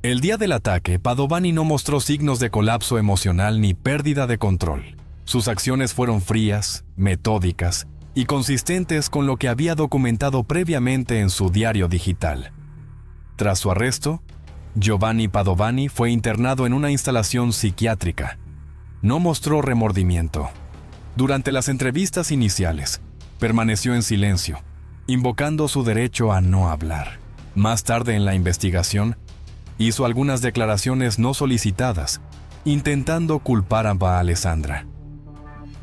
El día del ataque, Padovani no mostró signos de colapso emocional ni pérdida de control. Sus acciones fueron frías, metódicas y consistentes con lo que había documentado previamente en su diario digital. Tras su arresto, Giovanni Padovani fue internado en una instalación psiquiátrica. No mostró remordimiento. Durante las entrevistas iniciales, permaneció en silencio, invocando su derecho a no hablar. Más tarde en la investigación, hizo algunas declaraciones no solicitadas, intentando culpar a Alessandra.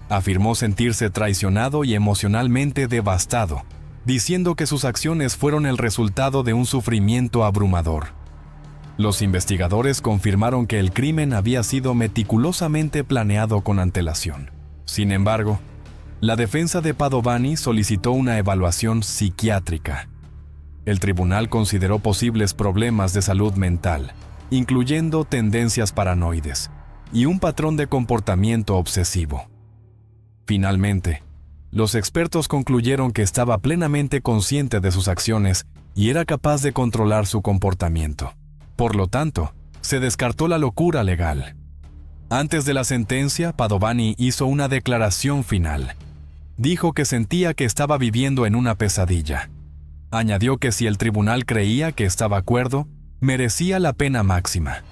Afirmó sentirse traicionado y emocionalmente devastado, diciendo que sus acciones fueron el resultado de un sufrimiento abrumador. Los investigadores confirmaron que el crimen había sido meticulosamente planeado con antelación. Sin embargo, la defensa de Padovani solicitó una evaluación psiquiátrica. El tribunal consideró posibles problemas de salud mental, incluyendo tendencias paranoides y un patrón de comportamiento obsesivo. Finalmente, los expertos concluyeron que estaba plenamente consciente de sus acciones y era capaz de controlar su comportamiento. Por lo tanto, se descartó la locura legal. Antes de la sentencia, Padovani hizo una declaración final. Dijo que sentía que estaba viviendo en una pesadilla. Añadió que si el tribunal creía que estaba cuerdo, merecía la pena máxima.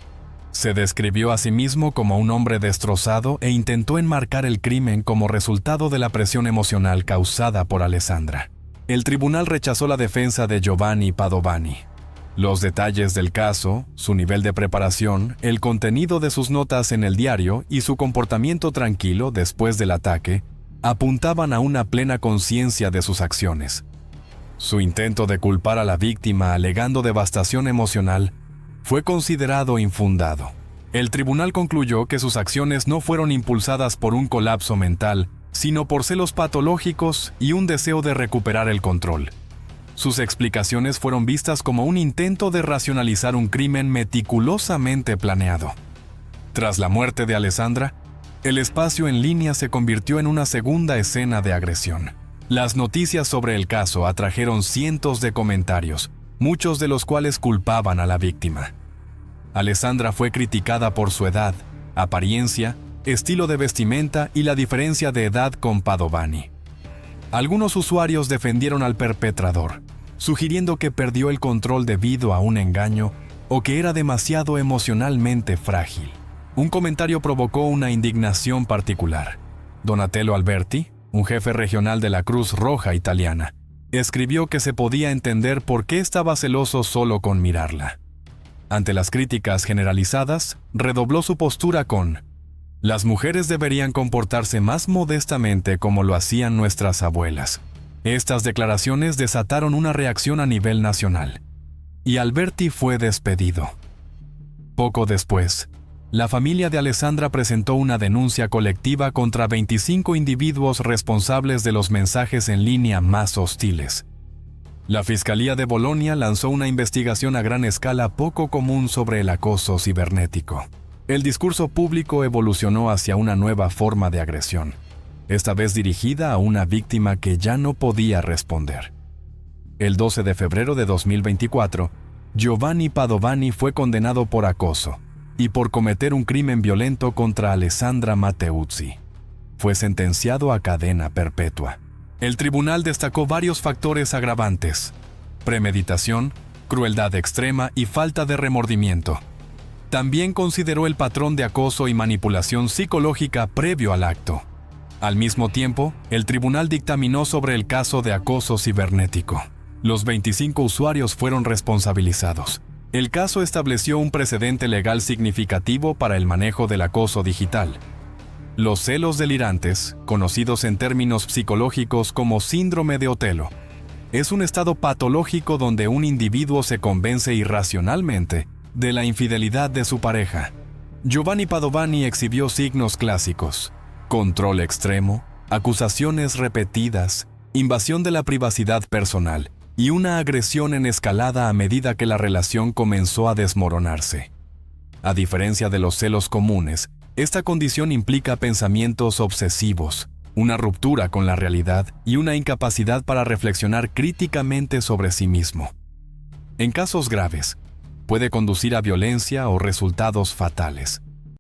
Se describió a sí mismo como un hombre destrozado e intentó enmarcar el crimen como resultado de la presión emocional causada por Alessandra. El tribunal rechazó la defensa de Giovanni Padovani. Los detalles del caso, su nivel de preparación, el contenido de sus notas en el diario y su comportamiento tranquilo después del ataque apuntaban a una plena conciencia de sus acciones. Su intento de culpar a la víctima alegando devastación emocional fue considerado infundado. El tribunal concluyó que sus acciones no fueron impulsadas por un colapso mental, sino por celos patológicos y un deseo de recuperar el control. Sus explicaciones fueron vistas como un intento de racionalizar un crimen meticulosamente planeado. Tras la muerte de Alessandra, el espacio en línea se convirtió en una segunda escena de agresión. Las noticias sobre el caso atrajeron cientos de comentarios, muchos de los cuales culpaban a la víctima. Alessandra fue criticada por su edad, apariencia, estilo de vestimenta y la diferencia de edad con Padovani. Algunos usuarios defendieron al perpetrador, sugiriendo que perdió el control debido a un engaño o que era demasiado emocionalmente frágil. Un comentario provocó una indignación particular. Donatello Alberti, un jefe regional de la Cruz Roja italiana, escribió que se podía entender por qué estaba celoso solo con mirarla. Ante las críticas generalizadas, redobló su postura con: las mujeres deberían comportarse más modestamente como lo hacían nuestras abuelas. Estas declaraciones desataron una reacción a nivel nacional, y Alberti fue despedido. Poco después, la familia de Alessandra presentó una denuncia colectiva contra 25 individuos responsables de los mensajes en línea más hostiles. La Fiscalía de Bolonia lanzó una investigación a gran escala poco común sobre el acoso cibernético. El discurso público evolucionó hacia una nueva forma de agresión, esta vez dirigida a una víctima que ya no podía responder. El 12 de febrero de 2024, Giovanni Padovani fue condenado por acoso y por cometer un crimen violento contra Alessandra Matteuzzi. Fue sentenciado a cadena perpetua. El tribunal destacó varios factores agravantes: premeditación, crueldad extrema y falta de remordimiento. También consideró el patrón de acoso y manipulación psicológica previo al acto. Al mismo tiempo, el tribunal dictaminó sobre el caso de acoso cibernético. Los 25 usuarios fueron responsabilizados. El caso estableció un precedente legal significativo para el manejo del acoso digital. Los celos delirantes, conocidos en términos psicológicos como síndrome de Otelo, es un estado patológico donde un individuo se convence irracionalmente de la infidelidad de su pareja. Giovanni Padovani exhibió signos clásicos: control extremo, acusaciones repetidas, invasión de la privacidad personal y una agresión en escalada a medida que la relación comenzó a desmoronarse. A diferencia de los celos comunes, esta condición implica pensamientos obsesivos, una ruptura con la realidad y una incapacidad para reflexionar críticamente sobre sí mismo. En casos graves, puede conducir a violencia o resultados fatales.